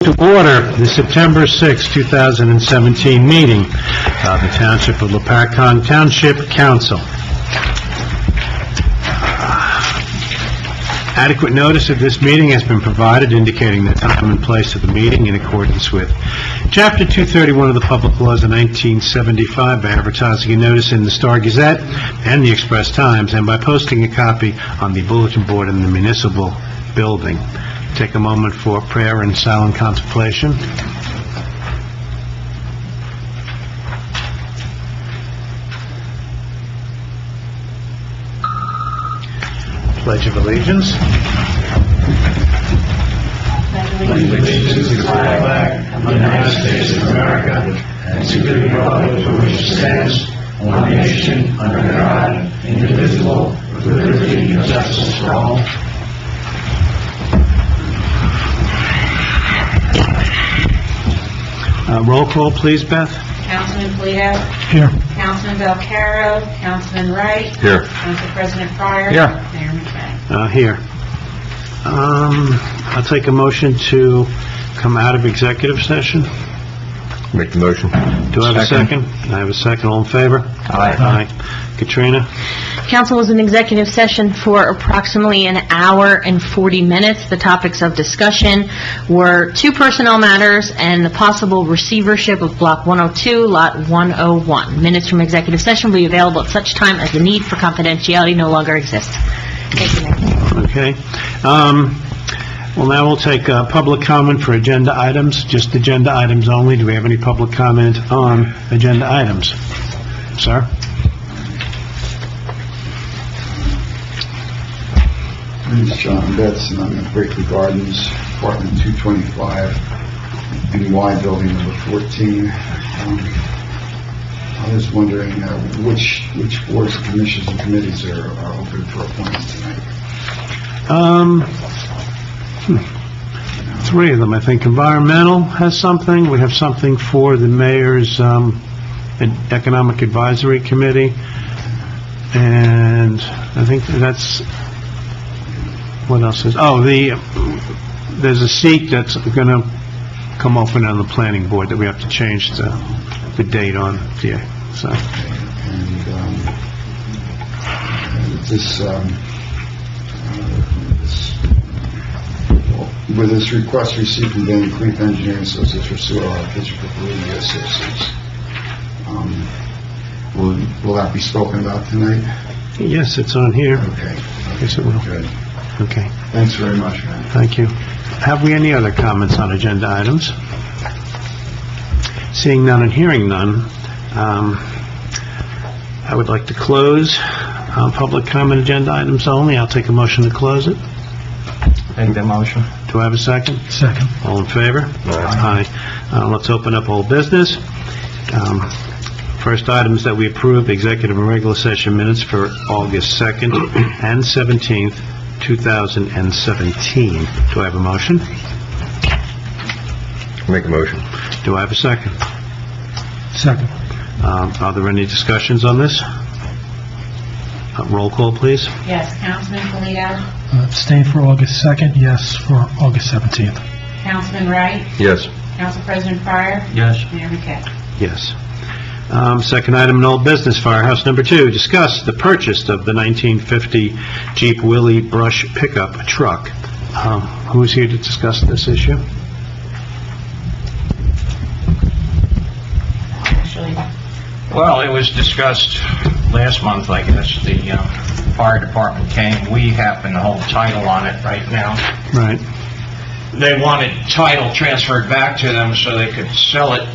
To order the September 6, 2017 meeting of the Township of Lopatcong Township Council. Adequate notice of this meeting has been provided, indicating the time and place of the meeting in accordance with Chapter 231 of the Public Laws of 1975 by advertising a notice in the Star Gazette and the Express Times, and by posting a copy on the bulletin board in the municipal building. Take a moment for prayer and silent contemplation. Pledge of Allegiance. Allegiance to the flag of the United States of America and to the republic for which it stands, one nation, under God, indivisible, with liberty and justice for all. Roll call, please, Beth. Councilman Polito. Here. Councilman Belcaro. Councilman Wright. Here. Council President Pryor. Here. Mayor McKay. Here. I'll take a motion to come out of executive session. Make the motion. Do I have a second? I have a second. All in favor? Aye. Katrina? Council was in executive session for approximately an hour and 40 minutes. The topics of discussion were 2 personnel matters and the possible receivership of Block 102, Lot 101. Minutes from executive session will be available at such time as the need for confidentiality no longer exists. Thank you, Mayor. Okay. Well, now we'll take public comment for agenda items, just agenda items only. Do we have any public comment on agenda items? Sir? My name is John Betts, and I'm at Breakley Gardens, apartment 225, NY building number 14. I was wondering which boards, commissions, and committees are open for appointment tonight. 3 of them, I think. Environmental has something. We have something for the mayor's Economic Advisory Committee. And I think that's... What else is... Oh, there's a seat that's going to come open on the planning board that we have to change the date on. Yeah, so... With this request received from Van Cleef Engineering Associates for sewer allocation for Perugia Associates, will that be spoken about tonight? Yes, it's on here. Okay. Yes, it will. Good. Okay. Thanks very much, man. Thank you. Have we any other comments on agenda items? Seeing none and hearing none, I would like to close public comment agenda items only. I'll take a motion to close it. Make that motion. Do I have a second? Second. All in favor? Aye. Let's open up old business. First item is that we approve executive and regular session minutes for August 2nd and 17th, 2017. Do I have a motion? Make a motion. Do I have a second? Second. Are there any discussions on this? Roll call, please. Yes, Councilman Polito. Abstain for August 2nd, yes for August 17th. Councilman Wright. Yes. Council President Pryor. Yes. Mayor McKay. Yes. Second item in old business, Firehouse number 2, discuss the purchase of the 1950 Jeep Willys brush pickup truck. Who is here to discuss this issue? Actually, Well, it was discussed last month, I guess. The fire department came. We happen to hold title on it right now. Right. They wanted title transferred back to them so they could sell it.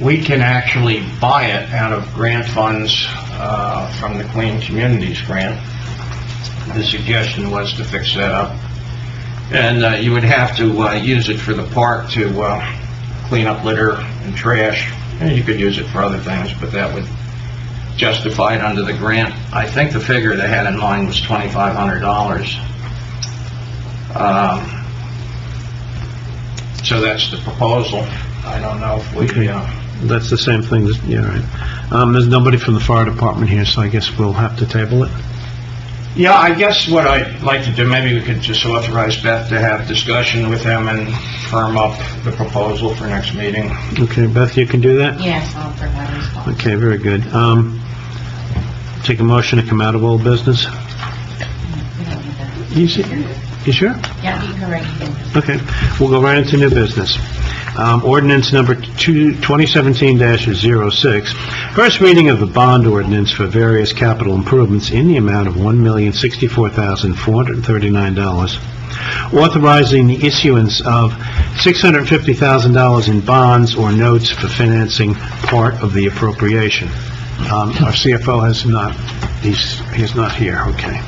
We can actually buy it out of grant funds from the Clean Communities grant. The suggestion was to fix that up. And you would have to use it for the park to clean up litter and trash. And you could use it for other things, but that would justify it under the grant. I think the figure they had in mind was $2,500. So that's the proposal. I don't know if we... That's the same thing, yeah, right. There's nobody from the fire department here, so I guess we'll have to table it. Yeah, I guess what I'd like to do, maybe we could just authorize Beth to have discussion with him and firm up the proposal for next meeting. Okay, Beth, you can do that? Yes, I'll provide a response. Okay, very good. Take a motion to come out of old business? We don't need that. You sure? Yeah, you can write it. Okay, we'll go right into new business. Ordinance number 2017-06, first reading of the bond ordinance for various capital improvements in the amount of $1,064,439, authorizing the issuance of $650,000 in bonds or notes for financing part of the appropriation. Our CFO has not, he's not here, okay.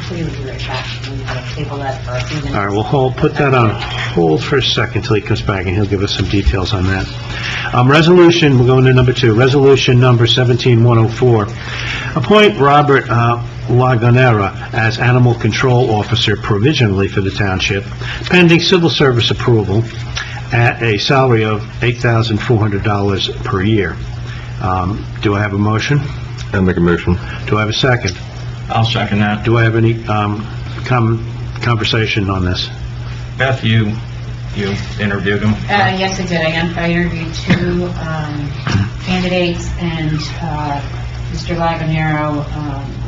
We would be right back. We have to table that for a few minutes. All right, we'll put that on hold for a second till he comes back, and he'll give us some details on that. Resolution, we're going to number 2, resolution number 17104. Appoint Robert Lagonera as Animal Control Officer provisionally for the township, pending civil service approval, at a salary of $8,400 per year. Do I have a motion? I'll make a motion. Do I have a second? I'll second that. Do I have any conversation on this? Beth, you interviewed him? Yes, I did. I interviewed 2 candidates, and Mr. Lagonero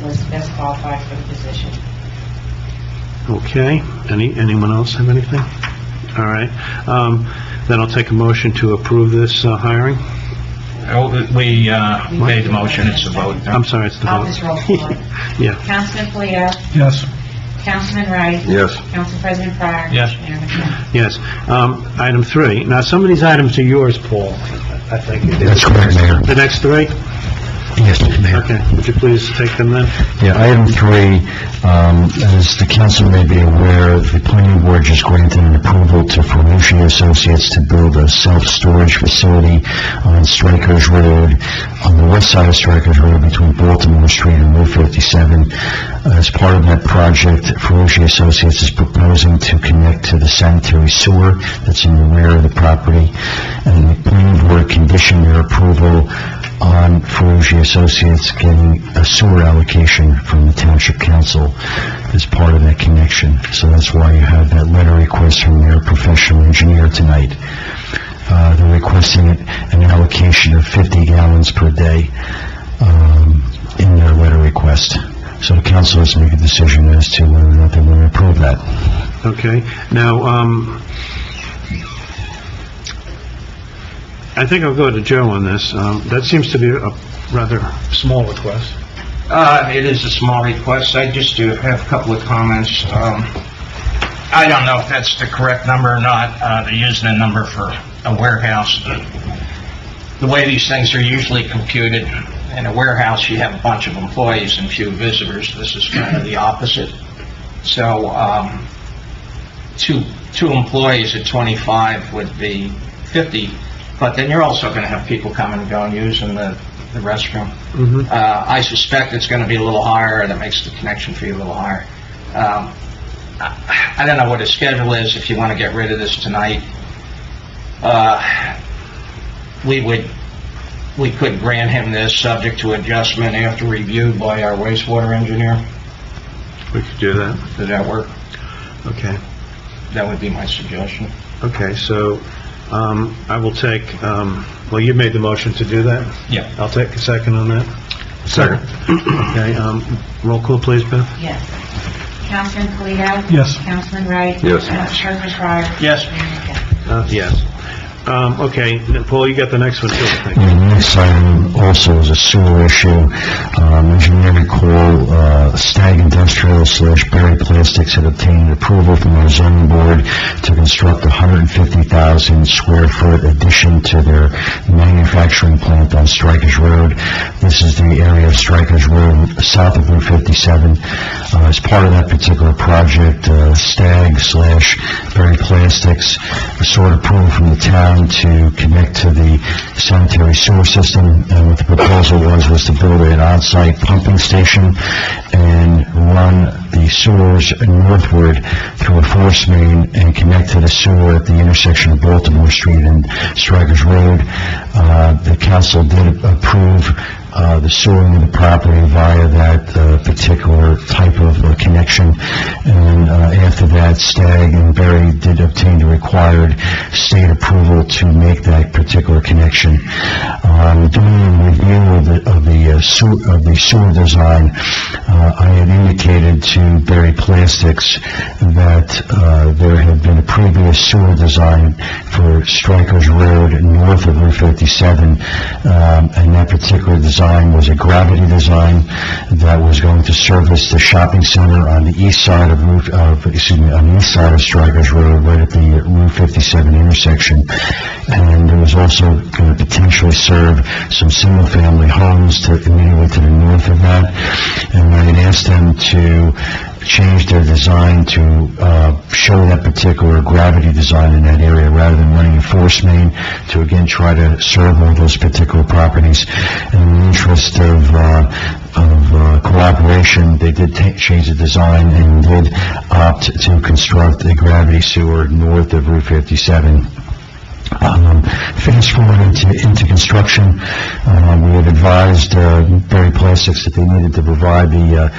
was best qualified for the position. Okay. Anyone else have anything? All right. Then I'll take a motion to approve this hiring. We made the motion, it's a vote. I'm sorry, it's the I'll vote. just roll call. Yeah. Councilman Polito? Yes. Councilman Wright? Yes. Council President Pryor? Yes. Mayor McKinney? Yes. Item 3. Now, some of these items are yours, Paul, I think. That's correct, Mayor. The next 3? Yes, Mayor. Okay. Would you please take them then? Yeah, item 3, as the council may be aware, the planning board just granted an approval to Ferrucci Associates to build a self-storage facility on Strikers Road, on the west side of Strikers Road between Baltimore Street and Route 57. As part of that project, Ferrucci Associates is proposing to connect to the sanitary sewer that's in the rear of the property, and the planning board conditioned their approval on Ferrucci Associates getting a sewer allocation from the Township Council as part of that connection. So that's why you have that letter request from their professional engineer tonight. They're requesting an allocation of 50 gallons per day in their letter request. So the council has to make a decision as to whether or not they want to approve that. Okay. Now, I think I'll go to Joe on this. That seems to be a rather small request. It is a small request. I just do have a couple of comments. I don't know if that's the correct number or not. They're using a number for a warehouse. The way these things are usually computed, in a warehouse you have a bunch of employees and few visitors. This is kind of the opposite. So, two employees at 25 would be 50, but then you're also going to have people coming and going using the restroom. Mm-hmm. I suspect it's going to be a little higher. That makes the connection fee a little higher. I don't know what his schedule is. If you want to get rid of this tonight, we could grant him this subject to adjustment after review by our wastewater engineer. We could do that. Does that work? Okay. That would be my suggestion. Okay, so, I will take, well, you made the motion to do that? Yeah. I'll take a second on that. Second. Okay, roll call, please, Beth? Yes. Councilman Polito? Yes. Councilman Wright? Yes. Council President Pryor? Yes. Mayor McKinney? Yes. Okay, then, Paul, you got the next one, too, I think. The next item also is a sewer issue. As you may recall, Stag Industrial / Berry Plastics had obtained approval from our zoning board to construct a 150,000 square foot addition to their manufacturing plant on Strikers Road. This is the area of Strikers Road south of Route 57. As part of that particular project, Stag / Berry Plastics sought approval from the town to connect to the sanitary sewer system, and what the proposal was to build an on-site pumping station and run the sewers northward through a force main and connect to the sewer at the intersection of Baltimore Street and Strikers Road. The council did approve the sewering of the property via that particular type of connection, and after that, Stagg and Berry did obtain the required state approval to make that particular connection. During the review of the sewer design, I had indicated to Berry Plastics that there had been a previous sewer design for Strikers Road north of Route 57, and that particular design was a gravity design that was going to service the shopping center on the east side of Strikers Road, right at the Route 57 intersection, and it was also going to potentially serve some single-family homes immediately to the north of that. And I had asked them to change their design to show that particular gravity design in that area rather than running a force main, to again try to serve all those particular properties. And in the interest of cooperation, they did change the design and did opt to construct a gravity sewer north of Route 57. Fast forward into construction, we had advised Berry Plastics that they needed to provide the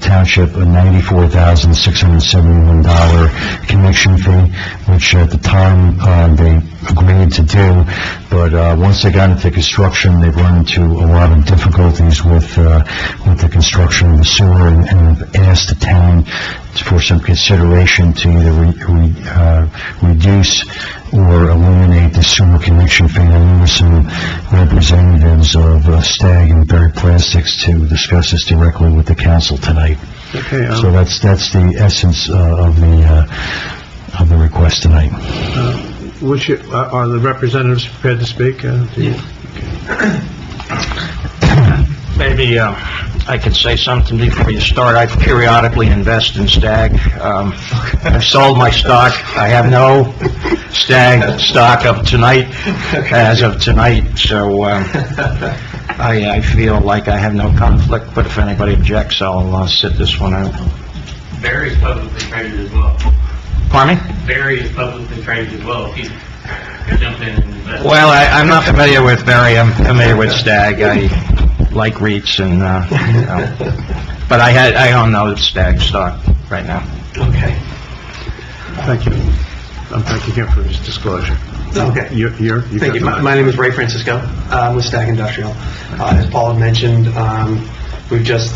township a $94,671 connection fee, which at the time they agreed to do. But once they got into construction, they've run into a lot of difficulties with the construction of the sewer, and asked the town for some consideration to either reduce or eliminate the sewer connection fee. And there were some representatives of Stagg and Berry Plastics to discuss this directly with the council tonight. Okay. So that's the essence of the request tonight. Are the representatives prepared to speak? Maybe I could say something before you start. I periodically invest in Stagg. I've sold my stock. I have no Stagg stock of tonight, as of tonight, so I feel like I have no conflict, but if anybody objects, I'll sit this one out. Barry is publicly traded as well. Pardon me? Barry is publicly traded as well. If you jump in and invest. Well, I'm not familiar with Barry. I'm familiar with Stagg. I like REITs, and but I own no Stagg stock right now. Okay. Thank you. I'm thanking him for his disclosure. Okay. Thank you. My name is Ray Francisco. I'm with Stagg Industrial. As Paul had mentioned, we've just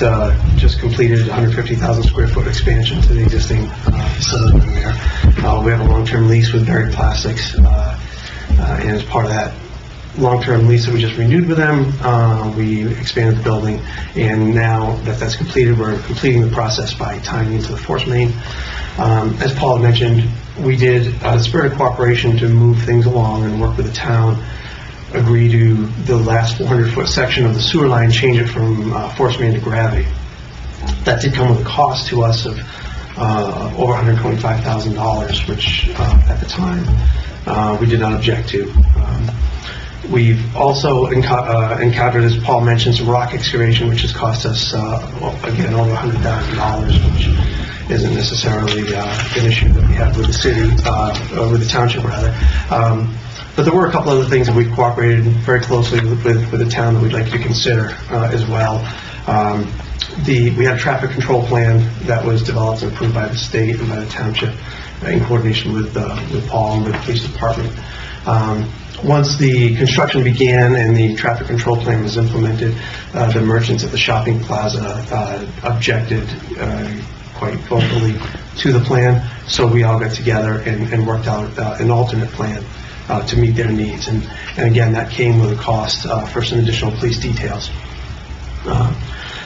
completed a 150,000 square foot expansion to the existing facility there. We have a long-term lease with Berry Plastics, and as part of that long-term lease that we just renewed with them, we expanded the building, and now that that's completed, we're completing the process by tying into the force main. As Paul had mentioned, we did, out of spirit of cooperation to move things along and work with the town, agree to the last 400-foot section of the sewer line, change it from force main to gravity. That did come with a cost to us of over $125,000, which at the time we did not object to. We've also encountered, as Paul mentioned, some rock excavation, which has cost us, again, over $100,000, which isn't necessarily an issue that we have with the city, or with the township, rather. But there were a couple other things that we've cooperated very closely with the town that we'd like you to consider as well. We had a traffic control plan that was developed and approved by the state and by the township in coordination with Paul and with the police department. Once the construction began and the traffic control plan was implemented, the merchants at the shopping plaza objected quite vocally to the plan, so we all got together and worked out an alternate plan to meet their needs. And again, that came with a cost for some additional police details.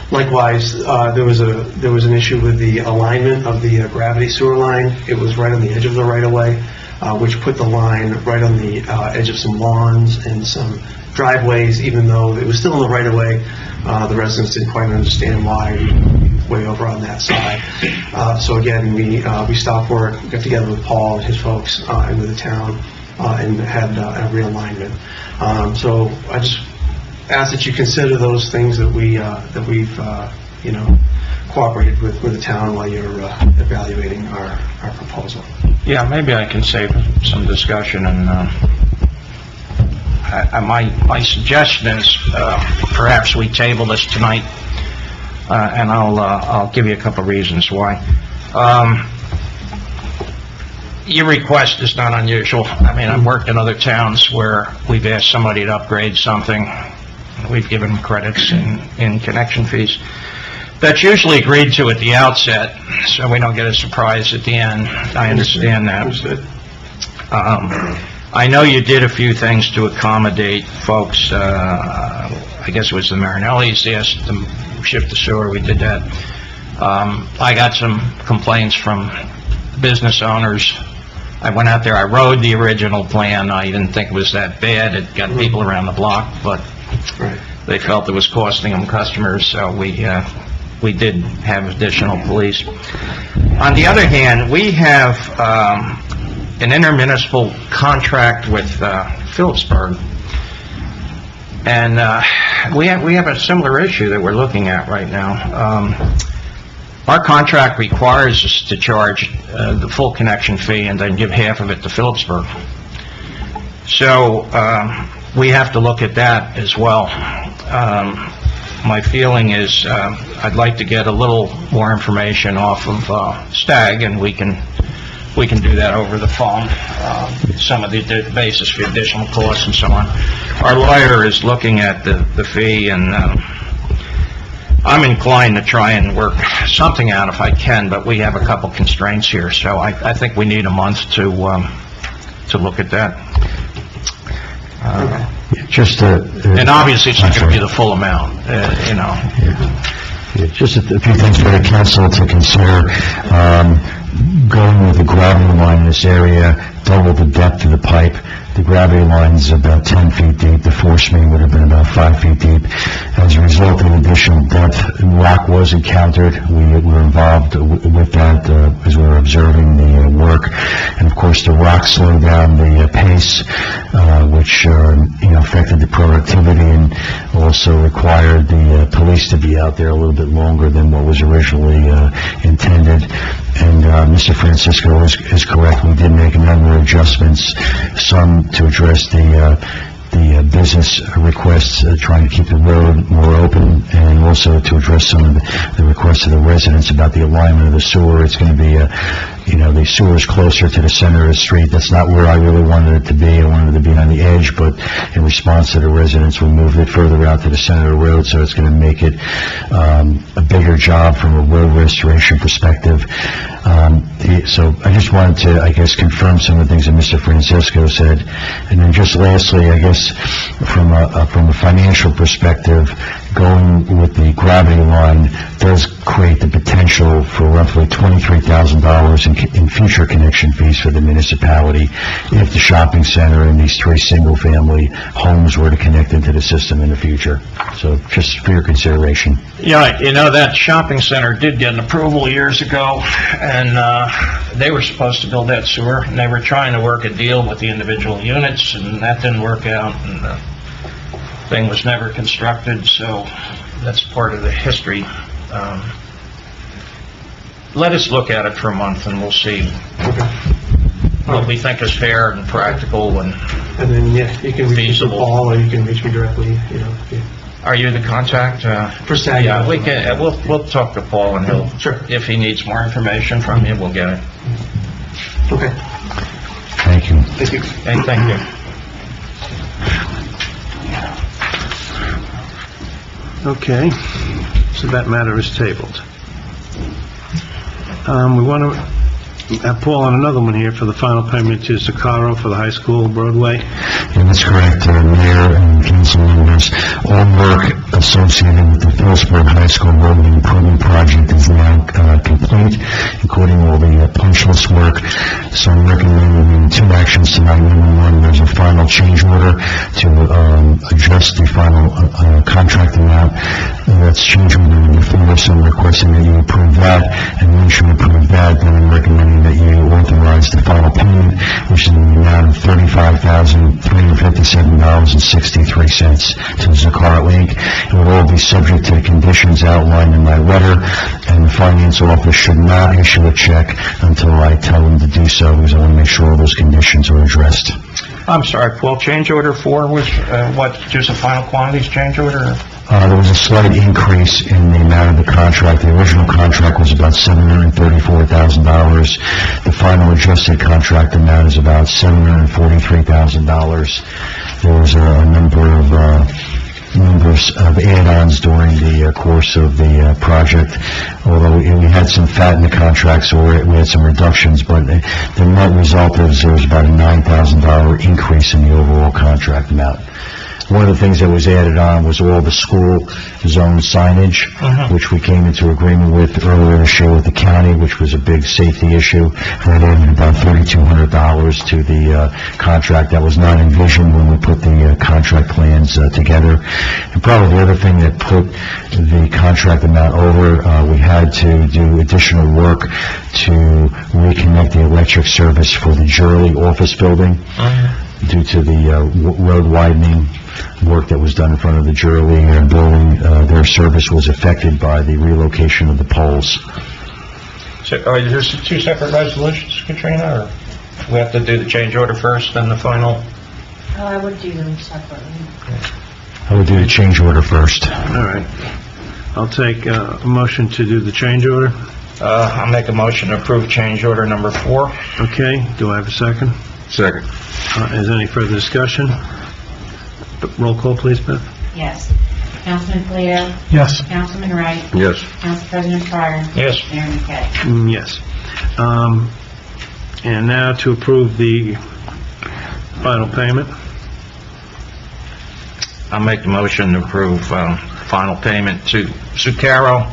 Likewise, there was an issue with the alignment of the gravity sewer line. It was right on the edge of the right-of-way, which put the line right on the edge of some lawns and some driveways, even though it was still in the right-of-way. The residents didn't quite understand why we were way over on that side. So again, we stopped work, got together with Paul and his folks and with the town, and had a realignment. So I just ask that you consider those things that we've cooperated with the town while you're evaluating our proposal. Yeah, maybe I can save some discussion, and my suggestion is perhaps we table this tonight, and I'll give you a couple reasons why. Your request is not unusual. I mean, I've worked in other towns where we've asked somebody to upgrade something. We've given them credits in connection fees. That's usually agreed to at the outset, so we don't get a surprise at the end. I understand that. I know you did a few things to accommodate folks. I guess it was the Marinellis, they asked them to shift the sewer. We did that. I got some complaints from business owners. I went out there, I rode the original plan. I didn't think it was that bad. It got people around the block, but they felt it was costing them customers, so we did have additional police. On the other hand, we have an intermunicipal contract with Phillipsburg, and we have a similar issue that we're looking at right now. Our contract requires us to charge the full connection fee and then give half of it to Phillipsburg. So we have to look at that as well. My feeling is I'd like to get a little more information off of Stagg, and we can do that over the phone, some of the basis for additional costs and so on. Our lawyer is looking at the fee, and I'm inclined to try and work something out if I can, but we have a couple constraints here, so I think we need a month to look at that. And obviously it's not going to be the full amount, you know. Yeah, just a few things for the council to consider. Going with the gravity line in this area, double the depth of the pipe. The gravity line is about 10 feet deep. The force main would have been about 5 feet deep. As a result of additional depth, rock was encountered. We were involved with that as we were observing the work. And of course, the rock slowed down the pace, which affected the productivity, and also required the police to be out there a little bit longer than what was originally intended. And Mr. Francisco is correct. We did make a number of adjustments, some to address the business requests, trying to keep the road more open, and also to address some of the requests of the residents about the alignment of the sewer. It's going to be the sewer is closer to the center of the street. That's not where I really wanted it to be. I wanted it to be on the edge, but in response to the residents, we moved it further out to the center of the road, so it's going to make it a bigger job from a road restoration perspective. So I just wanted to, I guess, confirm some of the things that Mr. Francisco said. And then just lastly, I guess, from a financial perspective, going with the gravity line does create the potential for roughly $23,000 in future connection fees for the municipality if the shopping center and these 3 single-family homes were to connect into the system in the future. So just for your consideration. Yeah, that shopping center did get an approval years ago, and they were supposed to build that sewer, and they were trying to work a deal with the individual units, and that didn't work out, and the thing was never constructed, so that's part of the history. Let us look at it for a month, and we'll see what we think is fair and practical and then, you can reach feasible. Paul, or you can reach me directly, Are you the contact? For SAG? Yeah, we can. We'll talk to Paul, and he'll. Sure. If he needs more information from you, we'll get it. Okay. Thank you. Thank you. Okay, thank you. Okay, so that matter is tabled. We want to have Paul on another one here for the final payment to Sakaro for the high school Broadway. And that's correct, Mayor and council members. All work associated with the Phillipsburg High School Road Improvement Project is now complete, including all the punch list work. So I'm recommending 2 actions tonight. Number 1, there's a final change order to adjust the final contract amount. That's change order number before us, I'm requesting that you approve that, and once you approve that, then I'm recommending that you authorize the final payment, which is in the amount of $35,357.63 to Zakhar Inc. It will all be subject to the conditions outlined in my letter, and the finance office should not issue a check until I tell them to do so, because I want to make sure all those conditions are addressed. I'm sorry, Paul, change order 4 was, what, just a final quantities change order? There was a slight increase in the amount of the contract. The original contract was about $734,000. The final adjusted contract amount is about $743,000. There was a number of add-ons during the course of the project, although we had some fat in the contract, so we had some reductions, but the net result is there was about a $9,000 increase in the overall contract amount. One of the things that was added on was all the school zone signage, which we came into agreement with earlier this year with the county, which was a big safety issue. That added about $3,200 to the contract. That was not envisioned when we put the contract plans together. And probably the other thing that put the contract amount over, we had to do additional work to reconnect the electric service for the Jurley office building due to the road widening work that was done in front of the Jurley building. Their service was affected by the relocation of the poles. So, are there two separate resolutions, Katrina, or we have to do the change order first, then the final? I would do them separately. I would do the change order first. All right. I'll take a motion to do the change order. I'll make a motion to approve change order number 4. Okay, do I have a second? Second. Is there any further discussion? Roll call, please, Beth. Yes. Councilman Polito? Yes. Councilman Wright? Yes. Council President Fire? Yes. Mayor McKay? Yes. And now to approve the final payment. I'll make the motion to approve final payment to Zucchero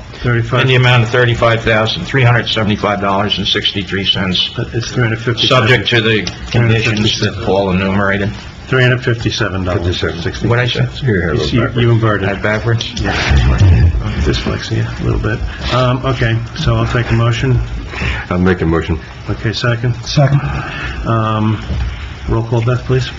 in the amount of $35,375.63. It's $357. Subject to the conditions that Paul enumerated. $357.60. What'd I say? You inverted. That backwards? Yeah, dyslexia, a little bit. Okay, so I'll take a motion. I'll make a motion. Okay, second. Second. Roll call, Beth, please.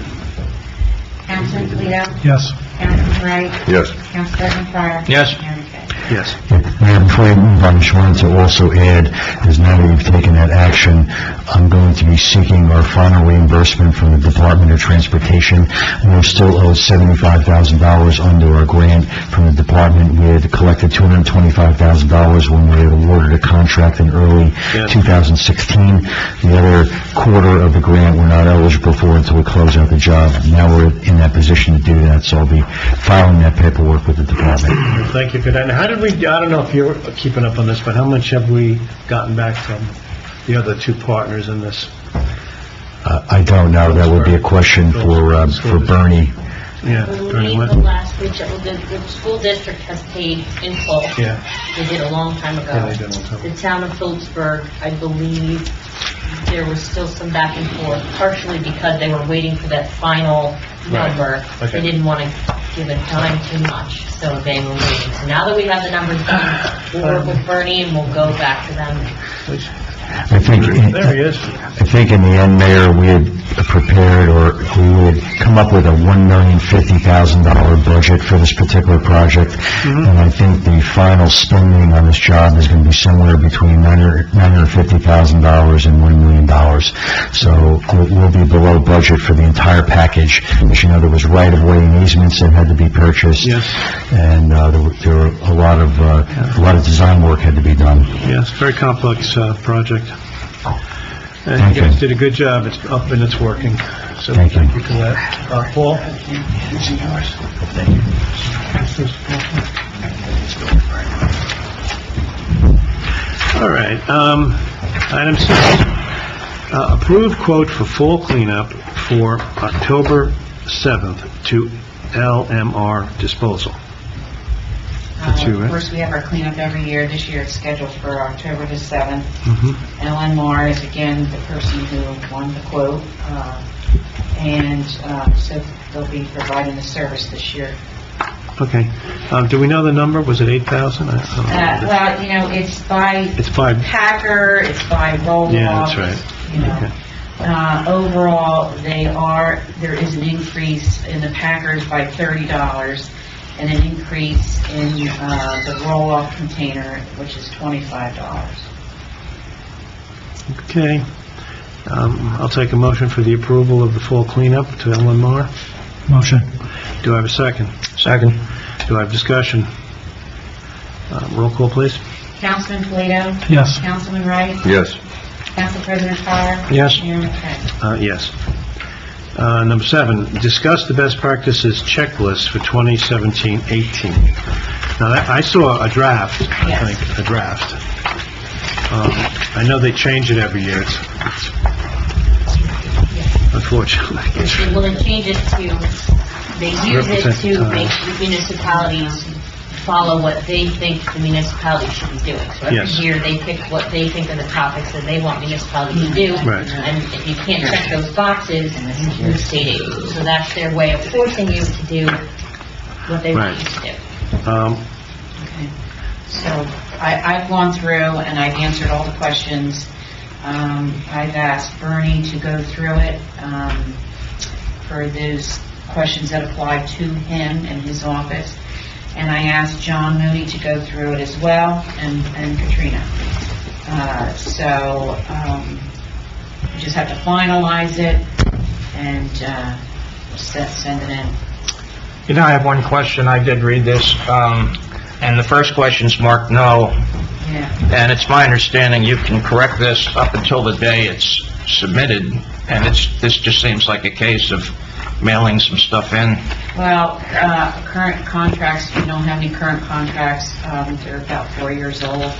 Councilman Polito? Yes. Councilman Wright? Yes. Council President Fire? Yes. Mayor McKay? Yes. Mayor, before you move on, I just wanted to also add, is now that you've taken that action, I'm going to be seeking our final reimbursement from the Department of Transportation. We're still owed $75,000 under our grant from the department. We had collected $225,000 when we had awarded a contract in early 2016. The other quarter of the grant we're not eligible for until we close out the job. Now we're in that position to do that, so I'll be filing that paperwork with the department. Thank you for that. Now, how did we, I don't know if you're keeping up on this, but how much have we gotten back from the other two partners in this? I don't know. That would be a question for Bernie. Yeah. I Bernie, believe what? the last week, the school district has paid in full. Yeah. They did a long time ago. Yeah, they did a long time ago. The town of Phillipsburg, I believe, there was still some back and forth, partially because they were waiting for that final number. Okay. They didn't want to give it time too much, so they were waiting. So now that we have the numbers done, we'll work with Bernie and we'll go back to them. I think, There he is. I think in the end, Mayor, we had prepared, or we would come up with a $1,050,000 budget for this particular project, and I think the final spending on this job is going to be somewhere between $950,000 and $1 million. So we'll be below budget for the entire package. As you know, there was right-of-way and easements that had to be purchased, Yes. and there were a lot of design work had to be done. Yes, very complex project. And Thank you guys you. did a good job. It's up and it's working. So Thank you. for that. Paul? All right. Item 6. Approved quote for fall cleanup for October 7th to LMR disposal. That's you, Of right? course, we have our cleanup every year. This year it's scheduled for October the 7th. Mhm. Ellen Marr is again the person who won the quote, so they'll be providing the service this year. Okay. Do we know the number? Was it 8,000? I don't know. Well, you know, it's by It's by, packer, it's by roll-off. yeah, that's right. You know. Okay. Overall, there is an increase in the packers by $30 and an increase in the roll-off container, which is $25. Okay. I'll take a motion for the approval of the fall cleanup to LMR. Motion. Do I have a second? Second. Do I have discussion? Roll call, please. Councilman Toledo? Yes. Councilman Wright? Yes. Council President Carr? Yes. Mayor McKay? Yes. Number 7, discuss the best practices checklist for 2017-18. Now, I saw a draft, I Yes. think, a draft. I know they change it every year. It's unfortunately. Well, they change it to, they use it to make the municipalities follow what they think the municipality should be doing. So every Yes. year, they pick what they think are the topics that they want municipalities to do. Right. And if you can't check those boxes, you lose state aid. So that's their way of forcing you to do what they want you to do. Okay. So I've gone through and I've answered all the questions. I've asked Bernie to go through it for those questions that apply to him and his office. And I asked John Mooney to go through it as well, and Katrina. So we just have to finalize it and send it in. You know, I have one question. I did read this, and the first question's marked no, Yeah. and it's my understanding you can correct this up until the day it's submitted, and this just seems like a case of mailing some stuff in. Well, current contracts, we don't have any current contracts. They're about 4 years old.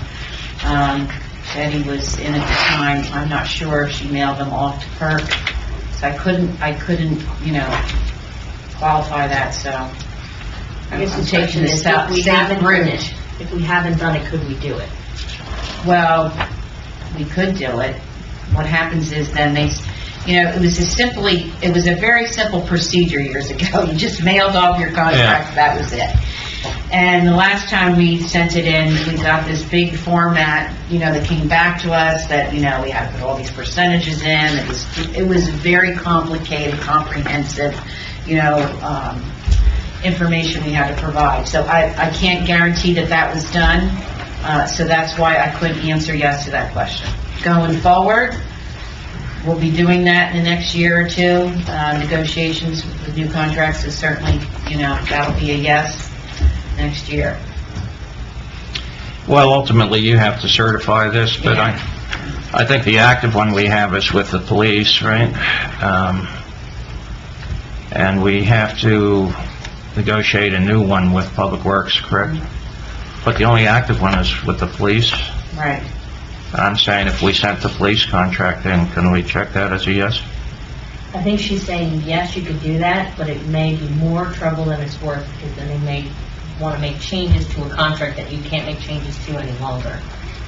Betty was in at the time. I'm not sure if she mailed them off to Perk. So I couldn't, you know, qualify that, so. I guess the I'm taking question is, this out. if we haven't done it, could we do it? Well, we could do it. What happens is then they, you know, it was a very simple procedure years ago. You just mailed off your contracts, that was it. And the last time we sent it in, we got this big format, you know, that came back to us that, you know, we had to put all these percentages in. It was very complicated, comprehensive, you know, information we had to provide. So I can't guarantee that was done. So that's why I couldn't answer yes to that question. Going forward, we'll be doing that in the next year or two. Negotiations with new contracts is certainly, you know, that'll be a yes next year. Well, ultimately, you have to certify this, but I think the active one we have is with the police, right? And we have to negotiate a new one with Public Works, correct? But the only active one is with the police. Right. I'm saying if we sent the police contract in, can we check that as a yes? I think she's saying, yes, you could do that, but it may be more trouble than it's worth, because then they may want to make changes to a contract that you can't make changes to any longer.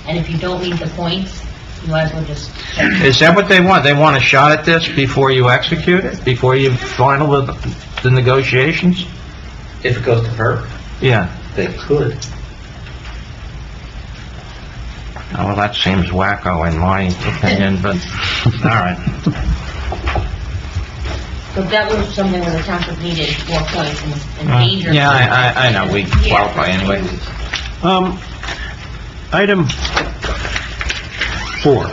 And if you don't meet the points, you might as well just check. Is that what they want? They want a shot at this before you execute it? Before you final the negotiations? If it goes to her, Yeah. they could. Oh, well, that seems wacko in my opinion, but, all right. But that was something where the township needed more points and danger. Yeah, I know, we qualify anyway. Item 4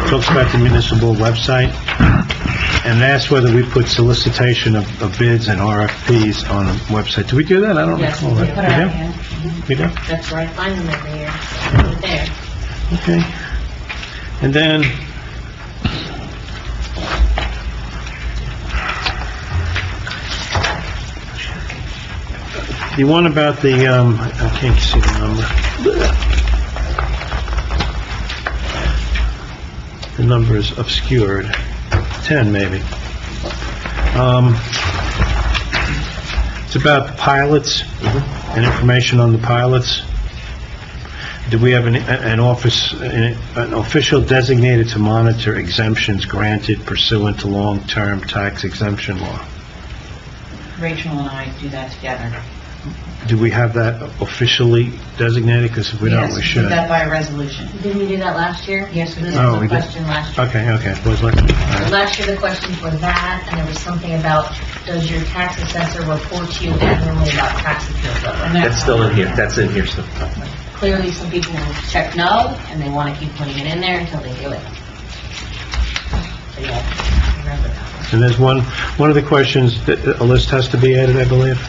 talks about the municipal website, and asks whether we put solicitation of bids and RFPs on the website. Do we do that? I don't Yes, recall we that. put it out, We yeah. do? We do? That's where I find them every year. Put it there. Okay. And then, the one about the, I can't see the number. The number is obscured. 10, maybe. It's about pilots and information on the pilots. Do we have an office, an official designated to monitor exemptions granted pursuant to long-term tax exemption law? Rachel and I do that together. do we have that officially designated? Because if we don't, Yes, we we should. did that by a resolution. Didn't we do that last year? Yes, we This did. was Oh, we the did. question last year. Okay, was like, all right. Last year, the questions were that, and there was something about, does your tax assessor report to you annually about tax appeals? That's still in here. That's in here still. Clearly, some people will check no, and they want to keep putting it in there until they do it. So, yeah, remember that one. And there's one of the questions, that a list has to be added, I believe?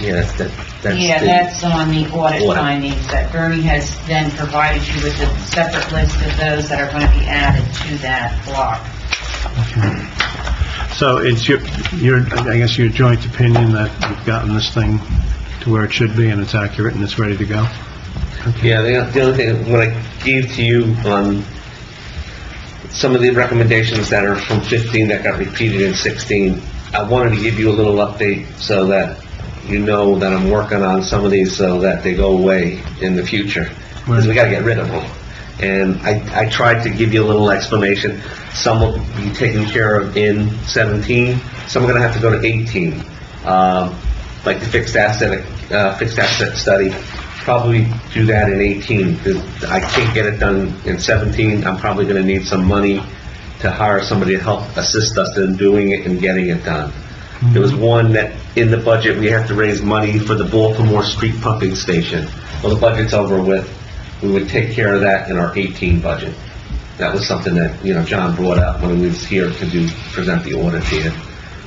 Yeah, that's Yeah, that's on the audit Audit. findings, that Bernie has then provided you with a separate list of those that are going to be added to that block. So it's I guess your joint opinion that we've gotten this thing to where it should be and it's accurate and it's ready to go? Yeah, the only thing, what I gave to you on some of the recommendations that are from 15 that got repeated in 16, I wanted to give you a little update so that you know that I'm working on some of these so that they go away in the future. Because we got to get rid of them. And I tried to give you a little explanation. Some will be taken care of in 17. Some are going to have to go to 18. Like the fixed asset study, probably do that in 18. Because I can't get it done in 17. I'm probably going to need some money to hire somebody to help assist us in doing it and getting it done. There was one that in the budget we have to raise money for the Baltimore Street pumping station. Well, the budget's over with. We would take care of that in our 18 budget. That was something that, John brought up when he was here to present the audit to you.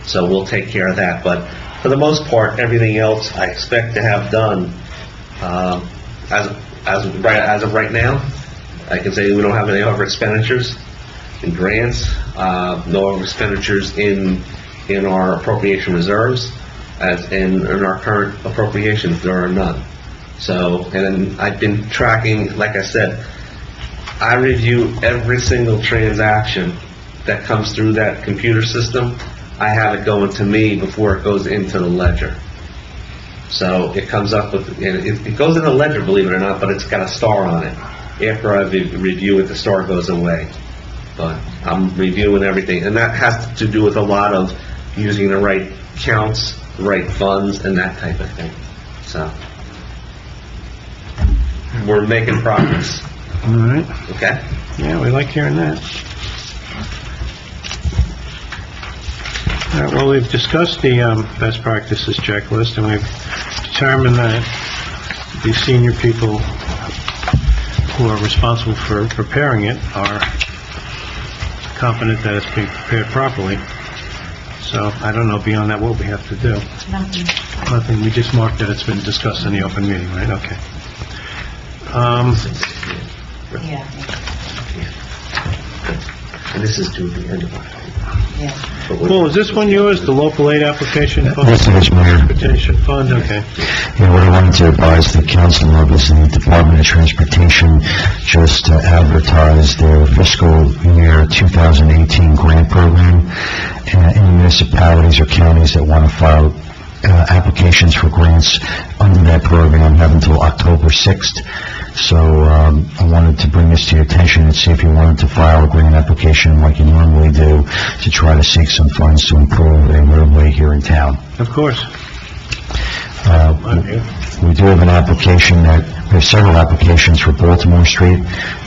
So we'll take care of that. But for the most part, everything else I expect to have done. As of right now, I can say we don't have any over expenditures in grants, no over expenditures in our appropriation reserves, as in our current appropriations, there are none. So, and then I've been tracking, like I said, I review every single transaction that comes through that computer system. I have it going to me before it goes into the ledger. So it comes up with, and it goes in the ledger, believe it or not, but it's got a star on it. After I review it, the star goes away. But I'm reviewing everything, and that has to do with a lot of using the right counts, the right funds, and that type of thing. So we're making progress. All right. Okay? Yeah, we like hearing that. All right, well, we've discussed the best practices checklist, and we've determined that the senior people who are responsible for preparing it are confident that it's being prepared properly. So I don't know beyond that what we have to do. Nothing. We just marked that it's been discussed in the open meeting, right? Okay. Yeah, And this is due at the end of October. yeah. Well, is this one yours, the local aid application fund? Yes, it is, Mayor. Transportation fund, okay. Yeah, what I wanted to advise the council of is the Department of Transportation just advertised their fiscal year 2018 grant program. Any municipalities or counties that want to file applications for grants under that program have until October 6th. So I wanted to bring this to your attention and see if you wanted to file a grant application like you normally do to try to seek some funds to improve a roadway here in town. Of course. We do have an application there's several applications for Baltimore Street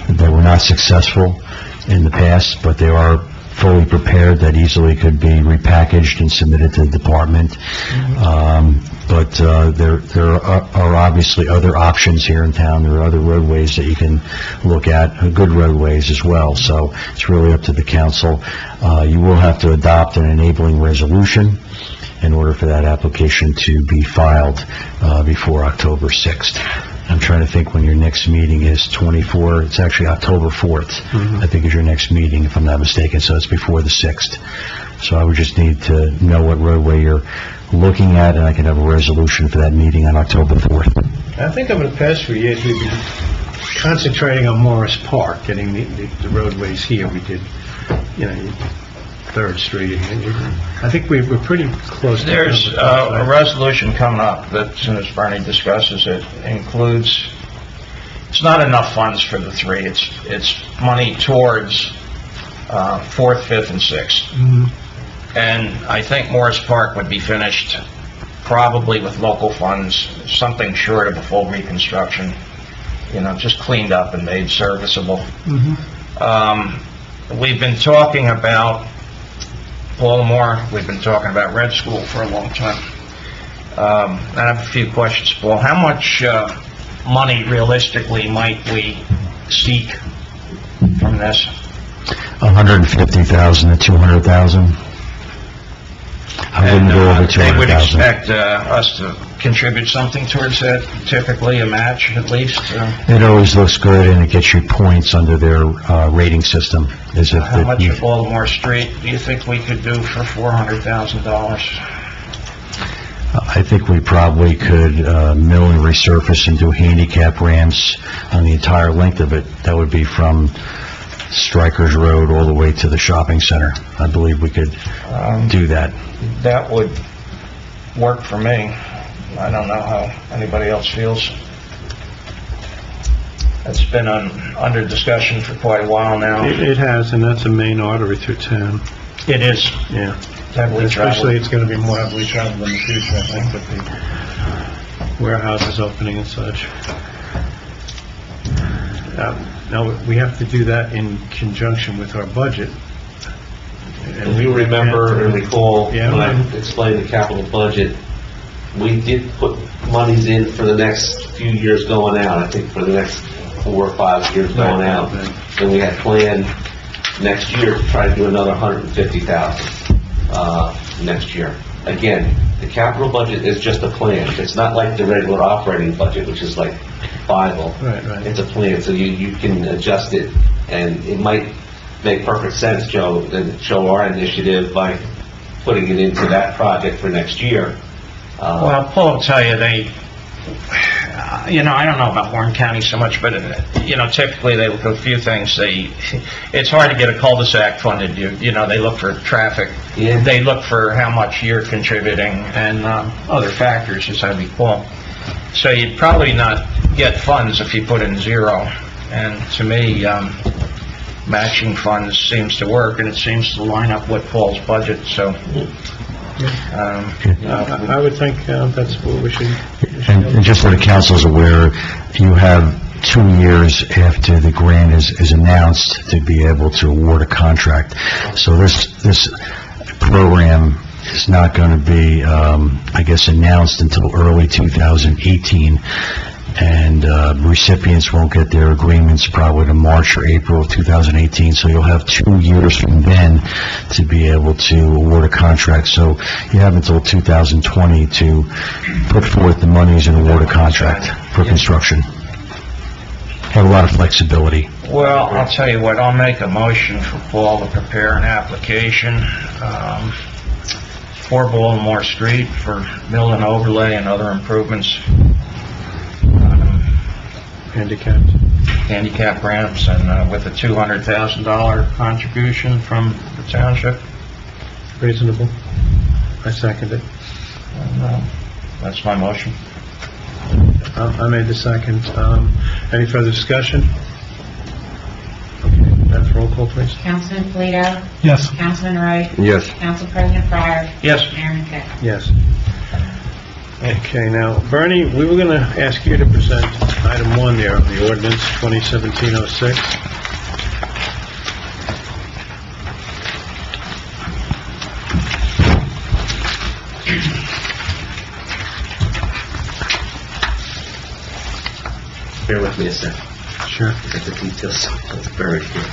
that were not successful in the past, but they are fully prepared that easily could be repackaged and submitted to the department. But there are obviously other options here in town. There are other roadways that you can look at, good roadways as well. So it's really up to the council. You will have to adopt an enabling resolution in order for that application to be filed before October 6th. I'm trying to think when your next meeting is. 24, it's actually October 4th, I think is your next meeting, if I'm not mistaken, so it's before the 6th. So I would just need to know what roadway you're looking at, and I can have a resolution for that meeting on October 4th. I think over the past few years, we've been concentrating on Morris Park, getting the roadways here. We did, 3rd Street. I think we're pretty close to... There's a resolution coming up that, as soon as Bernie discusses it, includes, it's not enough funds for the three. It's money towards 4th, 5th, and 6th. And I think Morris Park would be finished probably with local funds, something short of a full reconstruction, just cleaned up and made serviceable. We've been talking about Baltimore, we've been talking about Red School for a long time. I have a few questions, Paul. How much money realistically might we seek from this? 150,000 to 200,000. I wouldn't go over They would 200,000. expect us to contribute something towards that, typically a match at least. It always looks good, and it gets you points under their rating system. As if How much you- of Baltimore Street do you think we could do for $400,000? I think we probably could mill and resurface and do handicap ramps on the entire length of it. That would be from Strikers Road all the way to the shopping center. I believe we could do that. That would work for me. I don't know how anybody else feels. It's been under discussion for quite a while now. It has, and that's a main artery through town. It is. Yeah. Heavily Especially, traveled. it's going to be more heavily traveled in the future, I think, with the warehouses opening and such. Now, we have to do that in conjunction with our budget. And we remember and recall, Yeah. when I explained the capital budget, we did put monies in for the next few years going out, I think for the next 4 or 5 years going out. And we had planned next year to try to do another 150,000 next year. Again, the capital budget is just a plan. It's not like the regular operating budget, which is like Bible. Right. It's a plan, so you can adjust it, and it might make perfect sense, Joe, and show our initiative by putting it into that project for next year. Well, Paul will tell you, I don't know about Warren County so much, but, typically they look at a few things. It's hard to get a cul-de-sac funded. They look for traffic. Yeah. They look for how much you're contributing and other factors, as I recall. So you'd probably not get funds if you put in zero. And to me, matching funds seems to work, and it seems to line up with Paul's budget, so... I would think that's what we should... And just so the council's aware, you have 2 years after the grant is announced to be able to award a contract. So this program is not going to be, announced until early 2018. And recipients won't get their agreements probably to March or April of 2018, so you'll have 2 years from then to be able to award a contract. So you have until 2020 to put forth the monies and award a contract for construction. Have a lot of flexibility. Well, I'll tell you what, I'll make a motion for Paul to prepare an application for Baltimore Street for mill and overlay and other improvements. Handicap ramps, and with a $200,000 contribution from the township. Reasonable. I second it. And, that's my motion. I made the second. Any further discussion? Okay, that's roll call, please. Councilman Polito? Yes. Councilman Wright? Yes. Council President Fryer? Yes. Mayor McKay? Yes. Okay, now, Bernie, we were going to ask you to present item 1 there of the ordinance 2017-06. Bear with me a second. Sure. Get the details. It's very clear.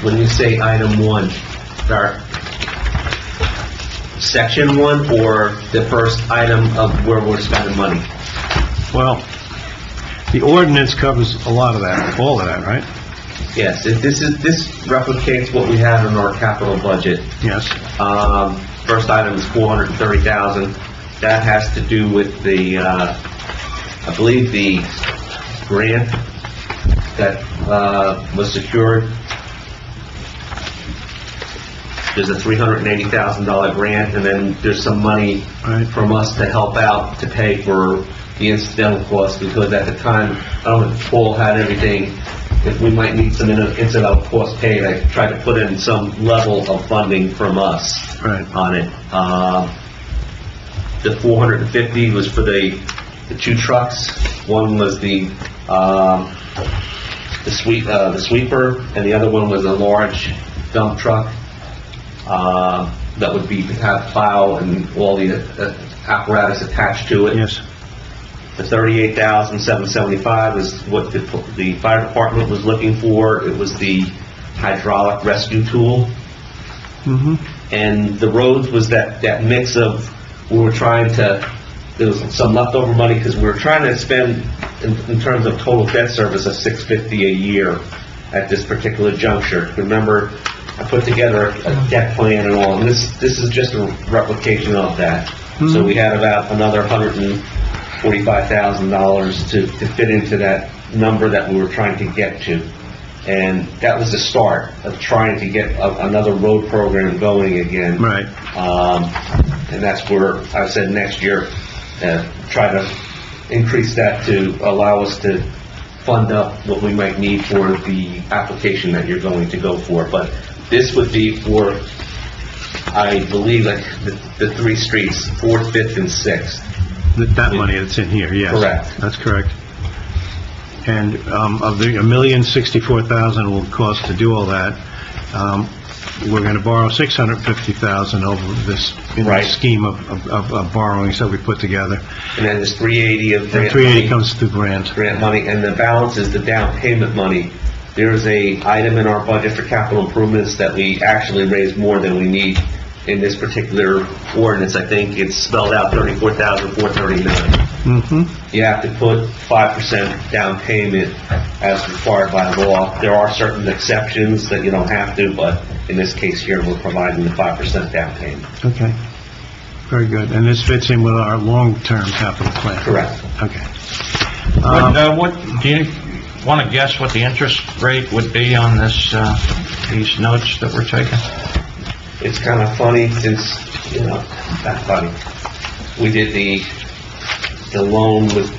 When you say item 1, start section 1 or the first item of where we're spending money? Well, the ordinance covers a lot of that, all of that, right? Yes, this replicates what we have in our capital budget. Yes. First item is $430,000. That has to do with the, I believe the grant that was secured. There's a $380,000 grant, and then there's some money from us to help out to pay for the incidental costs, because at the time, I don't know if Paul had everything if we might need some incidental cost paid, I tried to put in some level of funding from us Right. on it. The 450 was for the two trucks. One was the sweeper, and the other one was a large dump truck that would have plow and all the apparatus attached to it. Yes. The $38,775 is what the fire department was looking for. It was the hydraulic rescue tool. Mm-hmm. And the roads was that mix of, there was some leftover money because we were trying to spend, in terms of total debt service, of $650 a year at this particular juncture. Remember, I put together a debt plan and all, and this is just a replication of that. Mm-hmm. So we had about another $145,000 to fit into that number that we were trying to get to. And that was the start of trying to get another road program going again. Right. And that's where I said next year, try to increase that to allow us to fund up what we might need for the application that you're going to go for. But this would be for, I believe, like the three streets, 4th, 5th, and 6th. That money that's in here, yes. Correct. That's correct. And of the $1,064,000 will cost to do all that, we're going to borrow $650,000 over this Right. scheme of borrowings that we put together. And then there's 380 of And grant 380 money. comes through grant. Grant money, and the balance is the down payment money. There's a item in our budget for capital improvements that we actually raised more than we need in this particular ordinance. I think it's spelled out $34,439. Mm-hmm. You have to put 5% down payment as required by law. There are certain exceptions that you don't have to, but in this case here, we're providing the 5% down payment. Okay. Very good. And this fits in with our long-term capital plan. Correct. Okay. What, do you want to guess what the interest rate would be on this, these notes that we're taking? It's kind of funny since, not funny. We did the loan with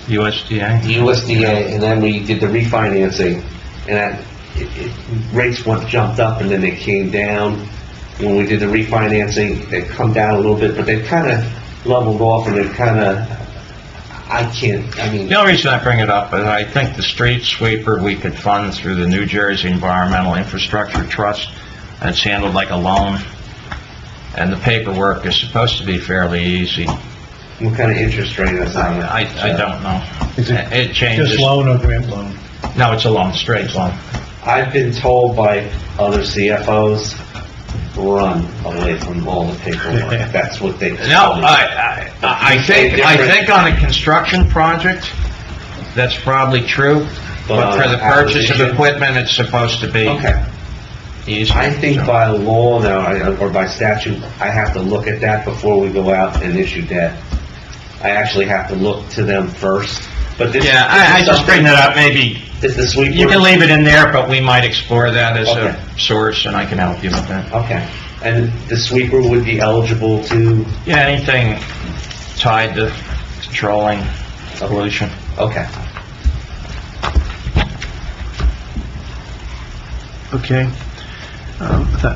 USDA, and then we did the refinancing, and rates jumped up and then they came down. When we did the refinancing, they come down a little bit, but they've kind of leveled off, and they've kind of, The only reason I bring it up is I think the street sweeper we could fund through the New Jersey Environmental Infrastructure Trust, and it's handled like a loan, and the paperwork is supposed to be fairly easy. what kind of interest rate is on it? I don't know. Is It changes. Just loan or grant loan? No, it's a loan, straight loan. I've been told by other CFOs, run away from all the paperwork. That's what they told me. No, I think on a construction project, that's probably true, but for the purchase of equipment, it's supposed to be Okay. easy. I think by law now, or by statute, I have to look at that before we go out and issue debt. I actually have to look to them first. But this, Yeah, I just bring that up, maybe Is the sweeper? you can leave it in there, but we might explore that as Okay. a source, and I can help you with that. Okay. And the sweeper would be eligible to? Yeah, anything tied to controlling pollution. Okay. Okay.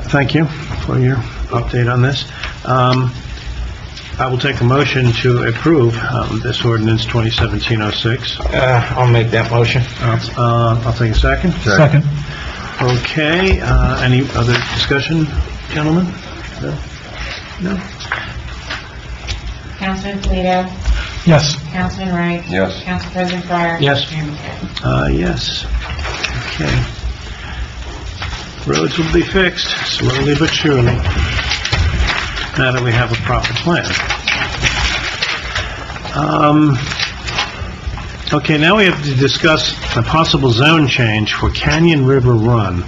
Thank you for your update on this. I will take a motion to approve this ordinance 2017-06. I'll make that motion. I'll take a second. Second. Okay, any other discussion, gentlemen? No? Councilman Toledo? Yes. Councilman Wright? Yes. Council President Fryer? Yes. Mayor McKay? Yes. Okay. Roads will be fixed, slowly but surely, now that we have a proper plan. Okay, now we have to discuss a possible zone change for Canyon River Run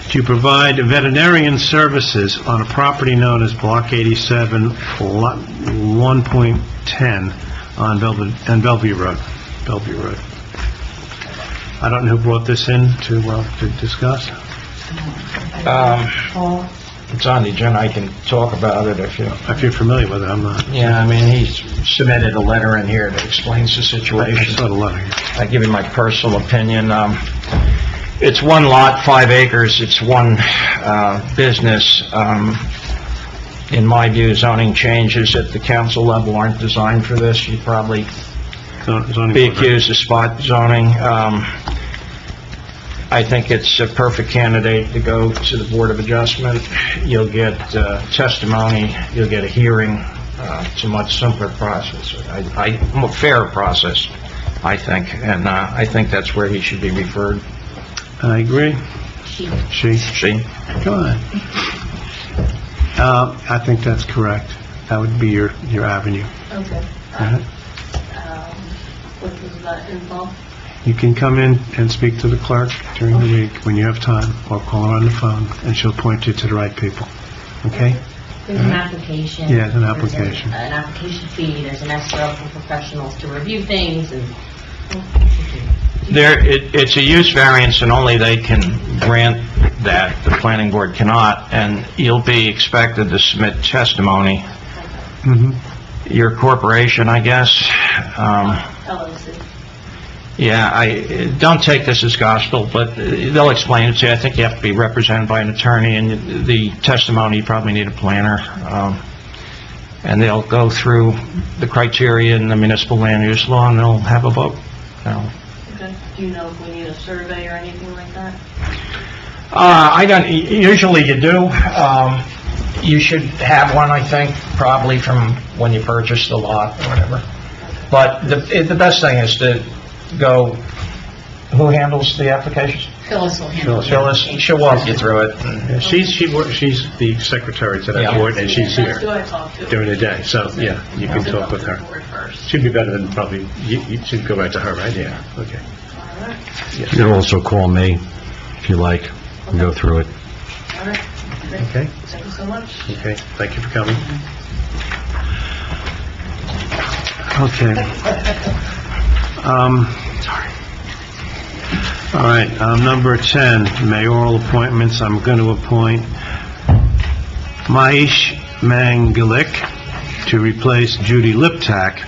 to provide veterinarian services on a property known as Block 87, Lot 1.10 on Bellevue Road. I don't know who brought this in to discuss. Paul? It's on the agenda, I can talk about it if you... If you're familiar with it, I'm not. Yeah, I mean, he's submitted a letter in here that explains the I situation. saw the letter. I give you my personal opinion. It's one lot, 5 acres, it's one business. In my view, zoning changes at the council level aren't designed for this. You'd probably Zoning be board. accused of spot zoning. I think it's a perfect candidate to go to the Board of Adjustment. You'll get testimony, you'll get a hearing. It's a much simpler process, a fairer process, I think, and I think that's where he should be referred. I agree. She? See? Go ahead. I think that's correct. That would be your avenue. Okay. Uh-huh. What does that involve? You can come in and speak to the clerk during the week when you have time, or call her on the phone, and she'll point you to the right people. Okay? There's an application. Yeah, it's an there's application. An application fee, there's an escrow for professionals to review things, and... It's a use variance, and only they can grant that. The planning board cannot, and you'll be expected to submit testimony. Mm-hmm. Your corporation, I guess. LLC. Yeah, don't take this as gospel, but they'll explain it to you. I think you have to be represented by an attorney, and the testimony, you probably need a planner. And they'll go through the criteria in the municipal land use law, and they'll have a vote. Okay. Do you know if we need a survey or anything like that? I don't, usually you do. You should have one, I think, probably from when you purchased the lot or whatever. But the best thing is to go, who handles the applications? Phyllis will handle it. Phyllis, she'll walk you through it. Yeah, she's the secretary to that Yeah. board, and she's here Who I talk to. during the day. So, yeah, you can talk with her. Board first. She'd be better than probably, you should go back to her, right? Yeah. Okay. You can also call me if you like, and go through it. All right. Great. Okay. Thank you so much. Okay, thank you for coming. Okay. All right, number 10, mayoral appointments. I'm going to appoint Maish Mangalik to replace Judy Liptak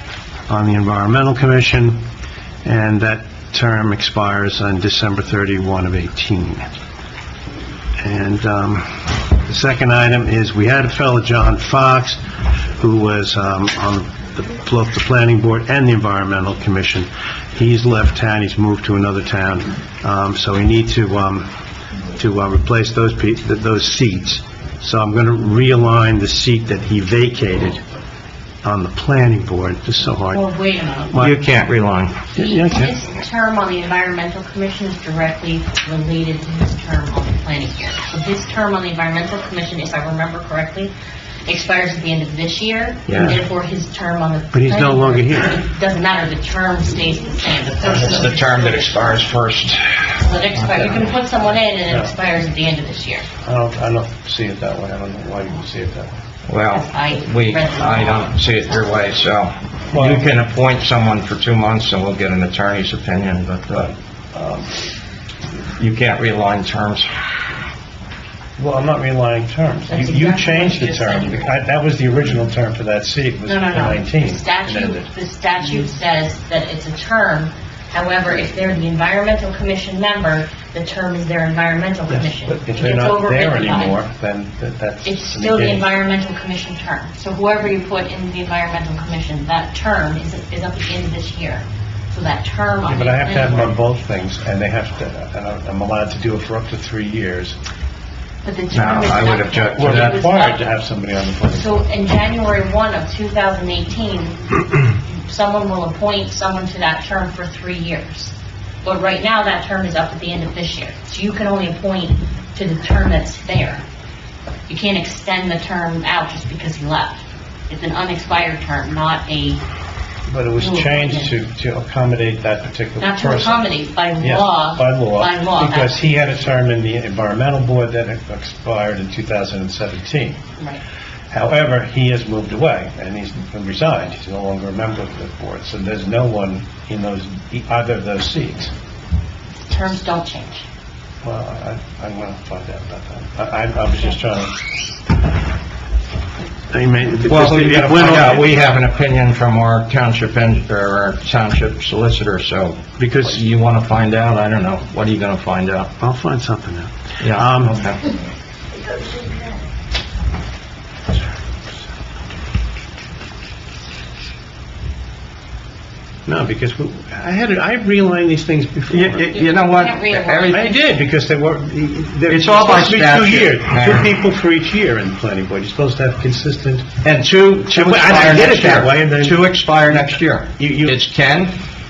on the Environmental Commission, and that term expires on December 31 of 18. And the second item is, we had a fellow, John Fox, who was on both the Planning Board and the Environmental Commission. He's left town, he's moved to another town, so we need to replace those seats. So I'm going to realign the seat that he vacated on the Planning Board. It's so hard. Well, wait a minute. What? You can't rely. Yeah, I can. His term on the Environmental Commission is directly related to his term on the Planning Board. So his term on the Environmental Commission, if I remember correctly, expires at the end of this year, Yeah. and therefore his term on the... But he's no Planning longer Board, here. It doesn't matter, the term stays the same. The person... It's the term that expires first. So it expires, you can put someone in and it expires at the end of this year. I don't see it that way. I don't know why you see it that way. Well, I don't see it your way, so you can appoint someone for 2 months and we'll get an attorney's opinion, but you can't realign terms. Well, I'm not relying terms. That's You exactly changed what the you term. just That was the original term for that seat, was No. 19. The statute says that it's a term. However, if they're the Environmental Commission member, the term is their Environmental Commission. But if It they're gets not there overridden by it. anymore, then that's... It's still the Environmental Commission term. So whoever you put in the Environmental Commission, that term is up at the end of this year. So that term on Yeah, the... but I have to have them on planning both things, and they have to, and I'm allowed to do it for up to 3 years. board, But the No, term is I not... would object to We're that. required to have somebody on the planning board. So in January 1 of 2018, someone will appoint someone to that term for 3 years. But right now, that term is up at the end of this year. So you can only appoint to the term that's there. You can't extend the term out just because he left. It's an unexpired term, not a... But it was changed to accommodate that particular person. Not to accommodate, by Yes, law. by law. Because that's- he had a term in the Environmental Board that expired in 2017. Right. However, he has moved away, and he's resigned. He's no longer a member of the board, so there's no one in either of those seats. Terms don't change. Well, I'm going to find out about that. I was just trying to... Well, we got to find out. We have an opinion from our township our township solicitor, so because you want to find out, I don't know. What are you going to find out? I'll find something out. Yeah, okay. No, because I realigned these things before. You know what? I did, because It's all by supposed to be 2 statute. years. Yeah. 2 people for each year in the planning board. You're supposed to have consistent... And two expire I did next it that year. way, and then... 2 expire next year. You- It's Ken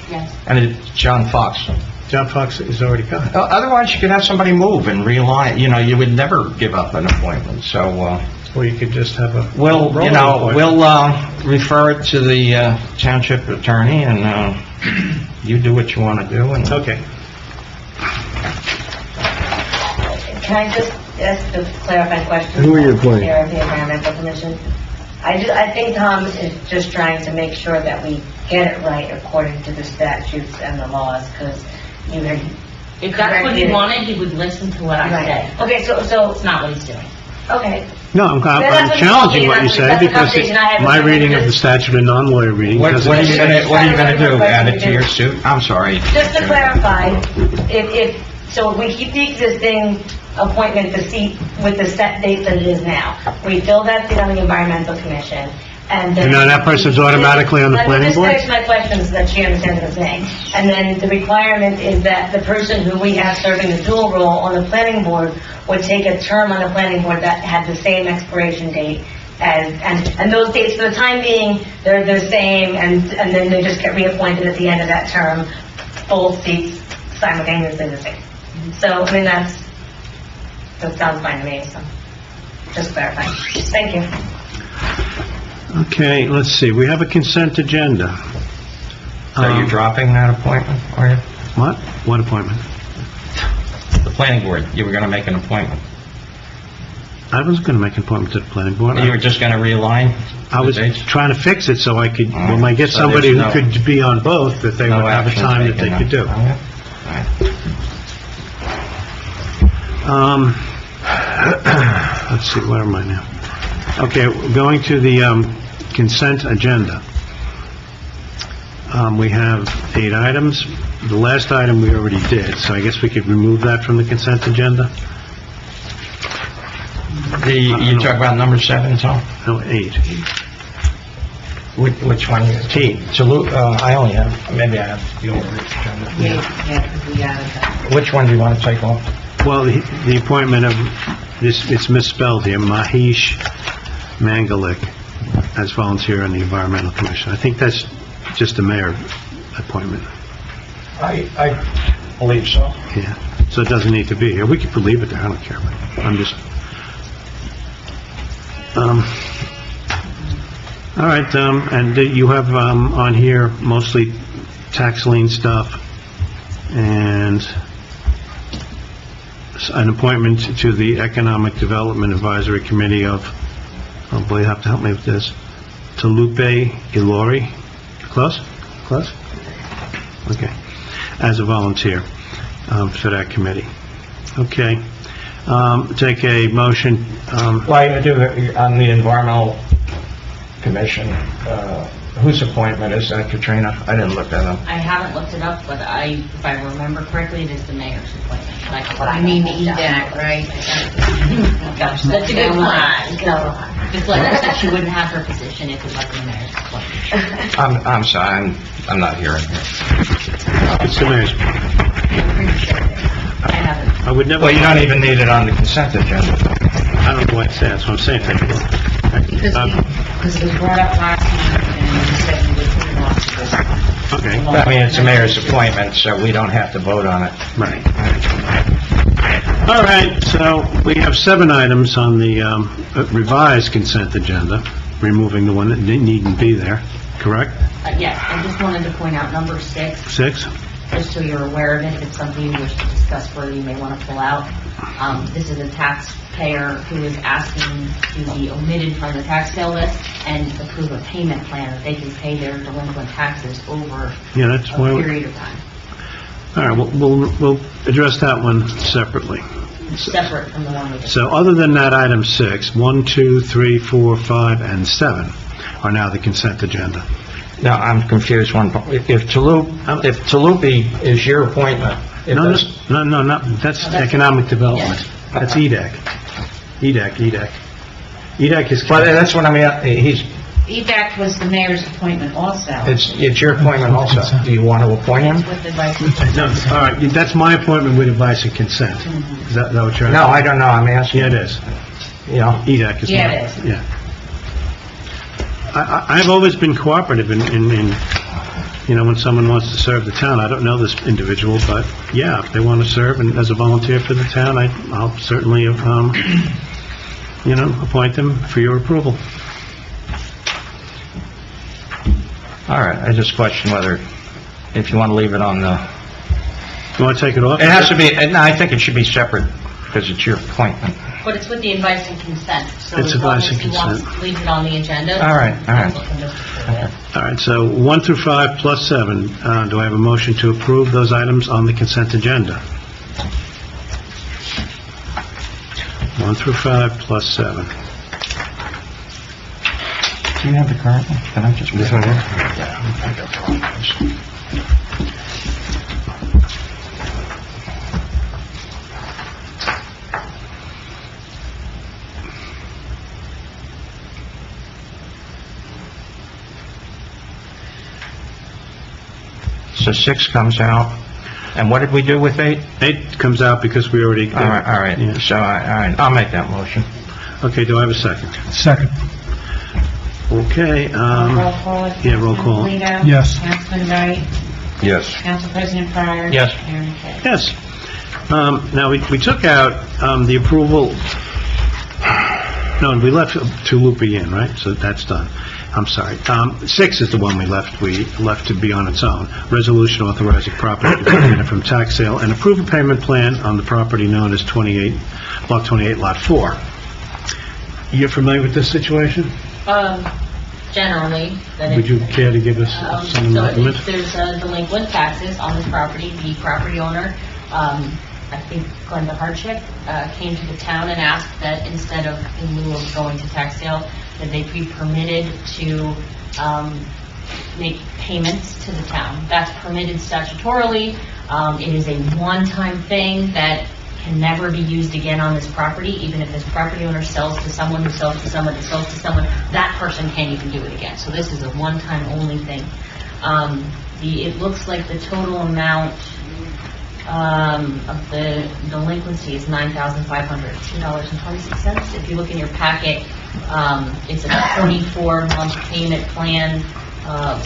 Yes. and it's John Fox. John Fox is already gone. Otherwise, you could have somebody move and realign. You know, you would never give up an appointment. So, Or you could just have a... we'll rolling appointment. we'll refer it to the township attorney, and you do what you want to do. And Okay. Can I just ask a clarifying question? Who are you appointing? Chair of the Environmental Commission. I think Tom is just trying to make sure that we get it right according to the statutes and the laws, because you had... If that's what he wanted, he would listen to what I Right. said. Okay, so, It's not what he's doing. okay. No, I'm that's what challenging he what told you me. said, That's the because conversation I had with my him. reading of the statute and non-lawyer reading... what doesn't- are you going to do? Add it to your suit? I'm sorry. Just to clarify, so if we keep the existing appointment, the seat with the set date that it is now, we fill that seat on the Environmental Commission, and then... And now that person's automatically on the planning board? Let me just finish my question so that she understands what I'm saying. And then the requirement is that the person who we have serving the dual role on the planning board would take a term on the planning board that had the same expiration date as, and those dates, for the time being, they're the same, and then they just get reappointed at the end of that term, both seats simultaneously the same. So, I mean, that sounds fine to me, so, just clarifying. Thank you. Okay, let's see, we have a consent agenda. So you're dropping that appointment, are you? What? What appointment? The planning board. You were going to make an appointment. I wasn't going to make an appointment to the planning board. You were just going to realign I was the dates? trying to fix it so I could, All right. when I get So somebody who there's could be on both, that they would No have a action time that taken they could do. then. Okay. All right. Let's see, where am I now? Okay, going to the consent agenda. We have 8 items. The last item we already did, so I guess we could remove that from the consent agenda? You talk about number 7, Tom? No, 8. Which one? T. I only have, maybe I have the older agenda. Yeah, we got it. Which one do you want to take off? Well, the appointment of, it's misspelled here, Mahesh Mangalik as volunteer on the Environmental Commission. I think that's just a mayor appointment. I believe so. Yeah, so it doesn't need to be here. We could leave it there, I don't care, but I'm just... all right, and you have on here mostly tax lien stuff, and an appointment to the Economic Development Advisory Committee of, oh boy, you have to help me with this, to Lupe Ilori. Close? Close? Okay. As a volunteer for that committee. Okay. Take a motion. Well, I do, on the Environmental Commission, whose appointment is that, Katrina? I didn't look that up. I haven't looked it up, but if I remember correctly, it is the mayor's appointment. I mean, the EDAC, right? Gosh, that's a good one. Just like I said, she wouldn't have her position if it wasn't the mayor's appointment. I'm sorry, I'm not hearing here. It's the mayor's. I haven't. I would never... Well, you don't even need it on the consent agenda. I don't know what it says, so I'm saying take a look. Because it was brought up last time, and you said you would put it off. Okay. I mean, it's a mayor's appointment, so we don't have to vote on it. Right. All right, so we have 7 items on the revised consent agenda, removing the one that needn't be there, correct? Yes, I just wanted to point out number 6, 6? just so you're aware of it. If it's something you wish to discuss further, you may want to pull out. This is a taxpayer who is asking to be omitted from the tax sale list and approve a payment plan that they can pay their delinquent taxes over Yeah, that's a why... period of time. All right, we'll address that one separately. separate from the one we just... So other than that, item 6, 1, 2, 3, 4, 5, and 7 are now the consent agenda. Now, I'm confused one point. If Talupi is your appointment, it No, does... no, that's economic development. That's EDAC. EDAC is... But that's what I mean, he's, EDAC was the mayor's appointment also. it's your appointment also. Do you want to appoint him? With advice. No, all right, that's my appointment with advice and consent. Is that what you're... No, I don't know, I'm asking. Yeah, it is. You know, EDAC is... Yeah, my- it is. Yeah. I've always been cooperative in, when someone wants to serve the town. I don't know this individual, but, yeah, if they want to serve and as a volunteer for the town, I'll certainly, appoint them for your approval. all right, I just question whether, if you want to leave it on the... You want to take it off? It has to be, no, I think it should be separate, because it's your appointment. But it's with the advice and consent, so It's as long advice as and he wants consent. to leave it on the agenda. All right. council can just approve it. All right, so 1 through 5 plus 7, do I have a motion to approve those items on the consent agenda? 1 through 5 plus 7. Do you have the current one? Can I just... This one here? So 6 comes out, and what did we do with 8? 8 comes out because we already... All right, Yeah. so, all right, I'll make that motion. Okay, do I have a second? Second. Okay, Roll call. yeah, roll call. Lito? Yes. Councilman Wright? Yes. Council President Pryor? Yes. Mayor McKay? Yes. Now, we took out the approval, no, we left Tulupi in, right? So that's done. I'm sorry. 6 is the one we left to be on its own. Resolution authorizing property to be taken from tax sale and approve a payment plan on the property known as Block 28, Lot 4. You're familiar with this situation? Generally, that Would you care to give us some So enlightenment? if there's delinquent taxes on this property, the property owner, I think Glenda Hardship, came to the town and asked that instead of, in lieu of going to tax sale, that they be permitted to make payments to the town. That's permitted statutorily. It is a one-time thing that can never be used again on this property. Even if this property owner sells to someone, who sells to someone, who sells to someone, that person can't even do it again. So this is a one-time only thing. It looks like the total amount of the delinquency is $9,502.26. If you look in your packet, it's a 24-month payment plan.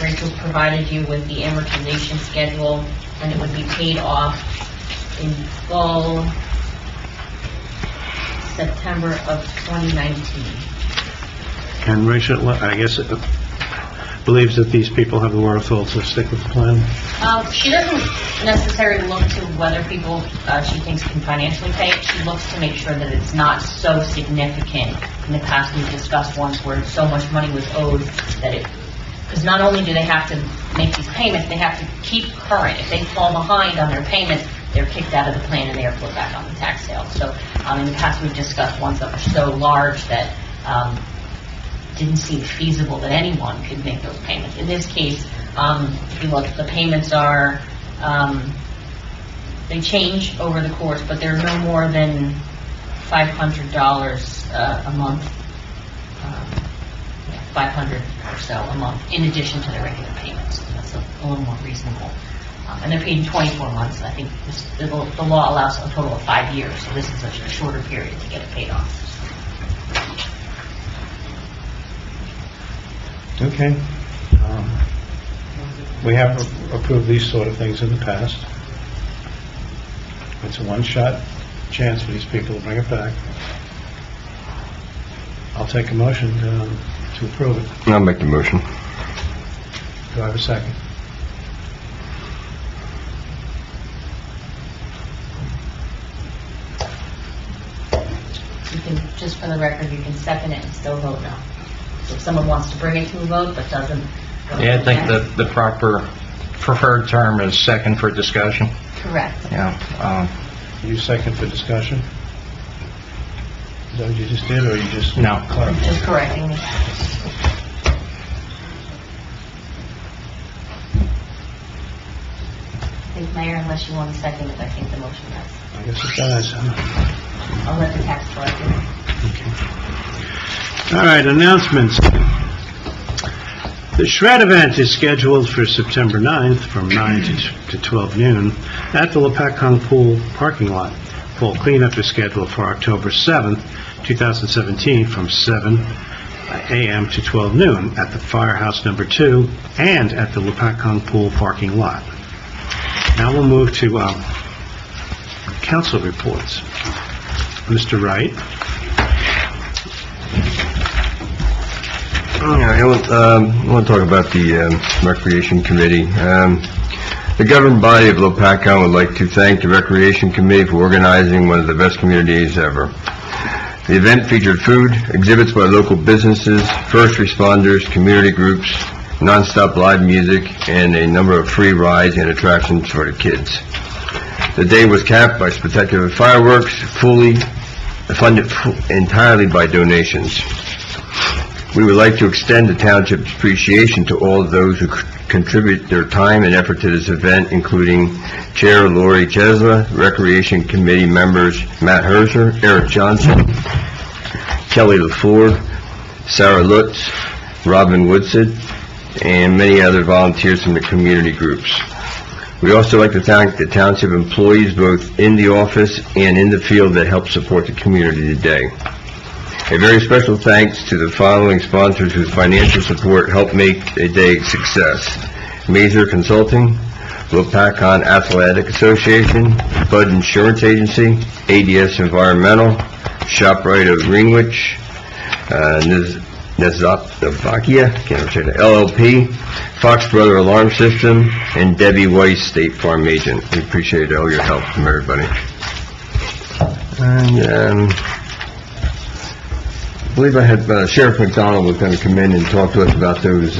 Rachel provided you with the amortization schedule, and it would be paid off in full September of 2019. And Rachel, I guess, believes that these people have the wherewithal to stick with the plan? She doesn't necessarily look to whether people she thinks can financially pay it. She looks to make sure that it's not so significant. In the past, we've discussed ones where so much money was owed that it... Because not only do they have to make these payments, they have to keep current. If they fall behind on their payments, they're kicked out of the plan and they are put back on the tax sale. So in the past, we've discussed ones that were so large that didn't seem feasible that anyone could make those payments. In this case, if you look, the payments are, they change over the course, but they're no more than $500 a month, 500 or so a month, in addition to their regular payments. That's a little more reasonable. And they're paid in 24 months. I think the law allows a total of 5 years, so this is a shorter period to get it paid off. Okay. We have approved these sort of things in the past. It's a one-shot chance for these people to bring it back. I'll take a motion to approve it. I'll make the motion. Do I have a second? You can, just for the record, you can second it and still vote no. So if someone wants to bring it to a vote but doesn't... Yeah, I think the proper preferred term is second for discussion. Correct. Yeah. You second for discussion? Is that what you just did, or you just... No. Just correcting me. Mayor, unless you want to second it, I think the motion does. I guess it does. I'll let the tax collector know. All right, announcements. The Shred event is scheduled for September 9th from 9 to 12 noon at the Lopatcong Pool parking lot. Full cleanup is scheduled for October 7th, 2017 from 7 a.m. to 12 noon at the Firehouse Number 2 and at the Lopatcong Pool parking lot. Now we'll move to council reports. Mr. Wright. I want to talk about the Recreation Committee. The governing body of Lopatcong would like to thank the Recreation Committee for organizing one of the best communities ever. The event featured food, exhibits by local businesses, first responders, community groups, non-stop live music, and a number of free rides and attractions for the kids. The day was capped by spectacular fireworks, fully funded entirely by donations. We would like to extend the township's appreciation to all of those who contribute their time and effort to this event, including Chair Lori Chesla, Recreation Committee members Matt Herzer, Eric Johnson, Kelly LaFleur, Sarah Lutz, Robin Woodson, and many other volunteers from the community groups. We'd also like to thank the township employees both in the office and in the field that help support the community today. A very special thanks to the following sponsors whose financial support helped make a day a success: Mazer Consulting, Lopatcong Athletic Association, Bud Insurance Agency, ADS Environmental, ShopRite of Greenwich, Nezopavakia, can't say that, LLP, Fox Brother Alarm System, and Debbie Weiss, State Farm Agent. We appreciate all your help from everybody. And I believe I had Sheriff McDonald was going to come in and talk to us about those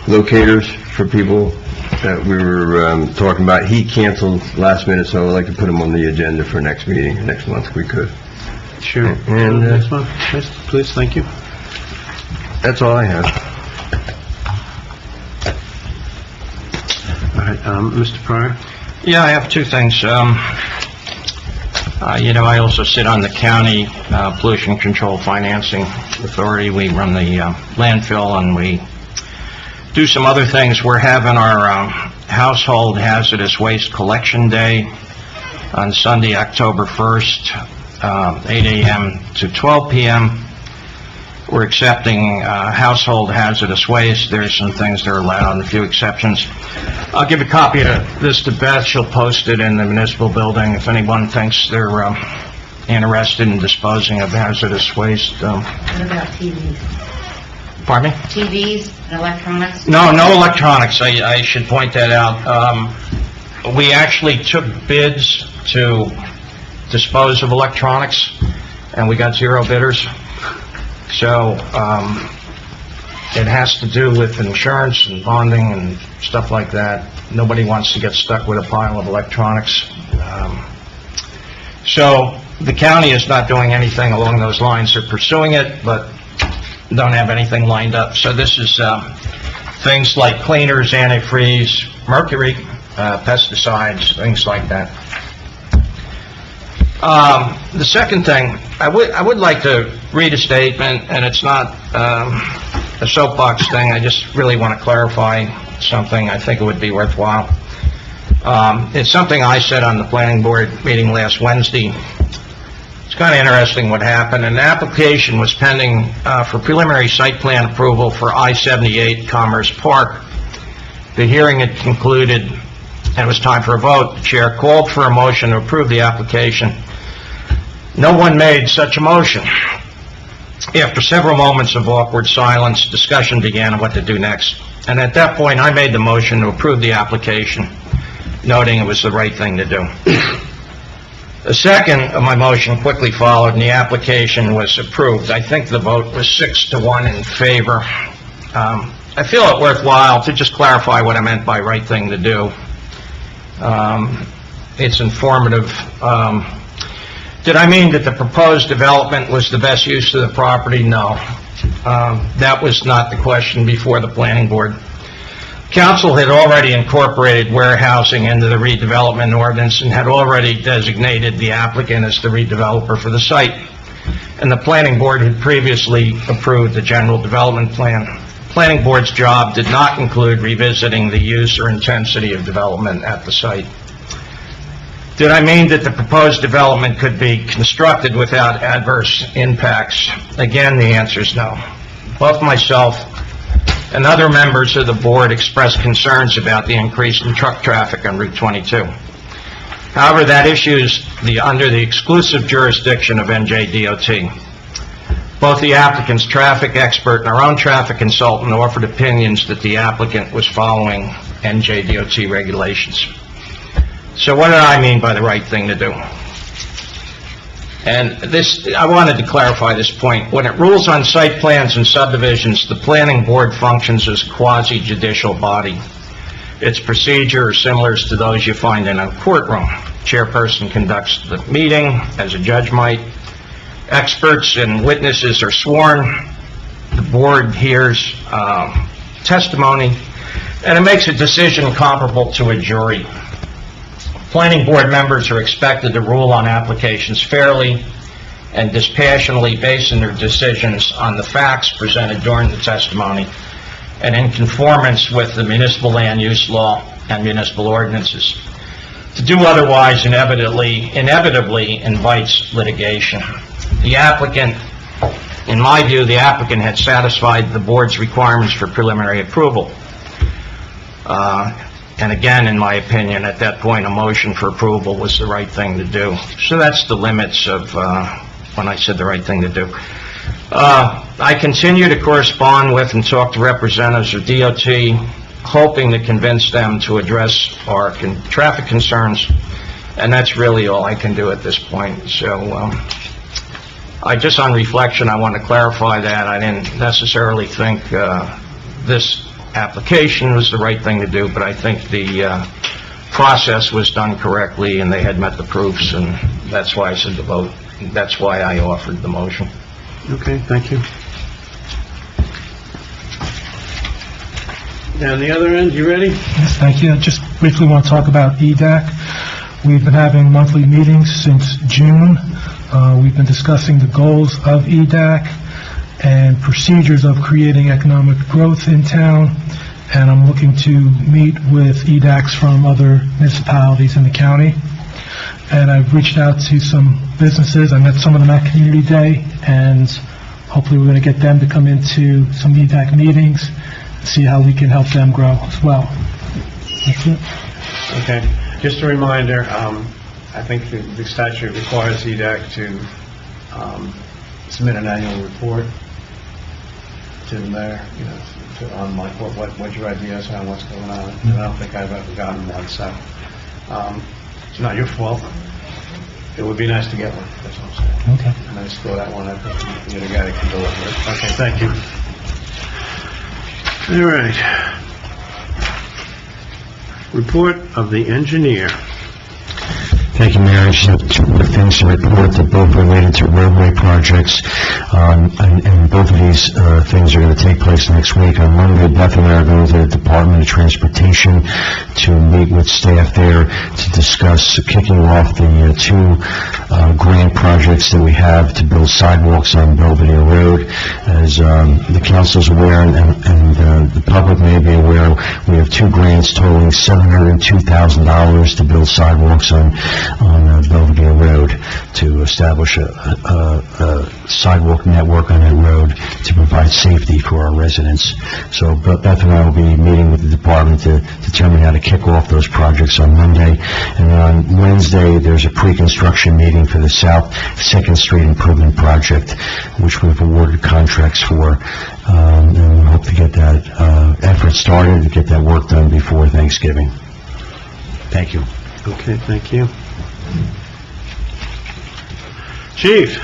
locators for people that we were talking about. He canceled last minute, so I'd like to put him on the agenda for next meeting, next month if we could. Sure. And next one, please, thank you. That's all I have. All right, Mr. Pryor? Yeah, I have two things. I also sit on the county pollution control financing authority. We run the landfill, and we do some other things. We're having our household hazardous waste collection day on Sunday, October 1st, 8 a.m. to 12 p.m. We're accepting household hazardous waste. There's some things that are allowed and a few exceptions. I'll give a copy of this to Beth. She'll post it in the municipal building if anyone thinks they're interested in disposing of hazardous waste. What about TVs? Pardon me? TVs and electronics? No electronics. I should point that out. We actually took bids to dispose of electronics, and we got 0 bidders. So it has to do with insurance and bonding and stuff like that. Nobody wants to get stuck with a pile of electronics. So the county is not doing anything along those lines. They're pursuing it, but don't have anything lined up. So this is things like cleaners, antifreeze, mercury, pesticides, things like that. The second thing, I would like to read a statement, and it's not a soapbox thing. I just really want to clarify something. I think it would be worthwhile. It's something I said on the planning board meeting last Wednesday. It's kind of interesting what happened. An application was pending for preliminary site plan approval for I-78 Commerce Park. The hearing had concluded, and it was time for a vote. The chair called for a motion to approve the application. No one made such a motion. After several moments of awkward silence, discussion began on what to do next. And at that point, I made the motion to approve the application, noting it was the right thing to do. The second of my motion quickly followed, and the application was approved. I think the vote was 6-1 in favor. I feel it worthwhile to just clarify what I meant by right thing to do. It's informative. Did I mean that the proposed development was the best use of the property? No. That was not the question before the planning board. Council had already incorporated warehousing into the redevelopment ordinance and had already designated the applicant as the redeveloper for the site. And the planning board had previously approved the general development plan. The planning board's job did not include revisiting the use or intensity of development at the site. Did I mean that the proposed development could be constructed without adverse impacts? Again, the answer is no. Both myself and other members of the board expressed concerns about the increase in truck traffic on Route 22. However, that issue is under the exclusive jurisdiction of NJDOT. Both the applicant's traffic expert and our own traffic consultant offered opinions that the applicant was following NJDOT regulations. So what did I mean by the right thing to do? And this, I wanted to clarify this point. When it rules on site plans and subdivisions, the planning board functions as quasi-judicial body. Its procedure is similar to those you find in a courtroom. Chairperson conducts the meeting, as a judge might. Experts and witnesses are sworn. The board hears testimony, and it makes a decision comparable to a jury. Planning board members are expected to rule on applications fairly and dispassionately, basing their decisions on the facts presented during the testimony and in conformance with the municipal land use law and municipal ordinances. To do otherwise inevitably invites litigation. The applicant, in my view, the applicant had satisfied the board's requirements for preliminary approval. And again, in my opinion, at that point, a motion for approval was the right thing to do. So that's the limits of when I said the right thing to do. I continue to correspond with and talk to representatives of DOT, hoping to convince them to address our traffic concerns, and that's really all I can do at this point. So just on reflection, I want to clarify that. I didn't necessarily think this application was the right thing to do, but I think the process was done correctly and they had met the proofs, and that's why I said the vote. That's why I offered the motion. Okay, thank you. Down the other end, you ready? Yes, thank you. I just briefly want to talk about EDAC. We've been having monthly meetings since June. We've been discussing the goals of EDAC and procedures of creating economic growth in town, and I'm looking to meet with EDACs from other municipalities in the county. And I've reached out to some businesses. I met some of them at Community Day, and hopefully we're going to get them to come into some EDAC meetings and see how we can help them grow as well. That's it. Okay. Just a reminder, I think the statute requires EDAC to submit an annual report to the mayor, on like what your ideas are on what's going on. And I don't think I've ever gotten one, so it's not your fault. It would be nice to get one. That's all I'm saying. Okay. And I just throw that one. I think you're the guy that can deliver it. Okay, thank you. All right. Report of the engineer. Thank you, Mayor. I just have two more things to report that both related to roadway projects, and both of these things are going to take place next week. On Monday, Beth and I are going to the Department of Transportation to meet with staff there to discuss kicking off the two grant projects that we have to build sidewalks on Belvedere Road. As the council's aware, and the public may be aware, we have two grants totaling $702,000 to build sidewalks on Belvedere Road, to establish a sidewalk network on that road to provide safety for our residents. So Beth and I will be meeting with the department to determine how to kick off those projects on Monday. And then on Wednesday, there's a pre-construction meeting for the South 2nd Street Improvement Project, which we've awarded contracts for, and we hope to get that effort started, to get that work done before Thanksgiving. Thank you. Okay, thank you. Chief.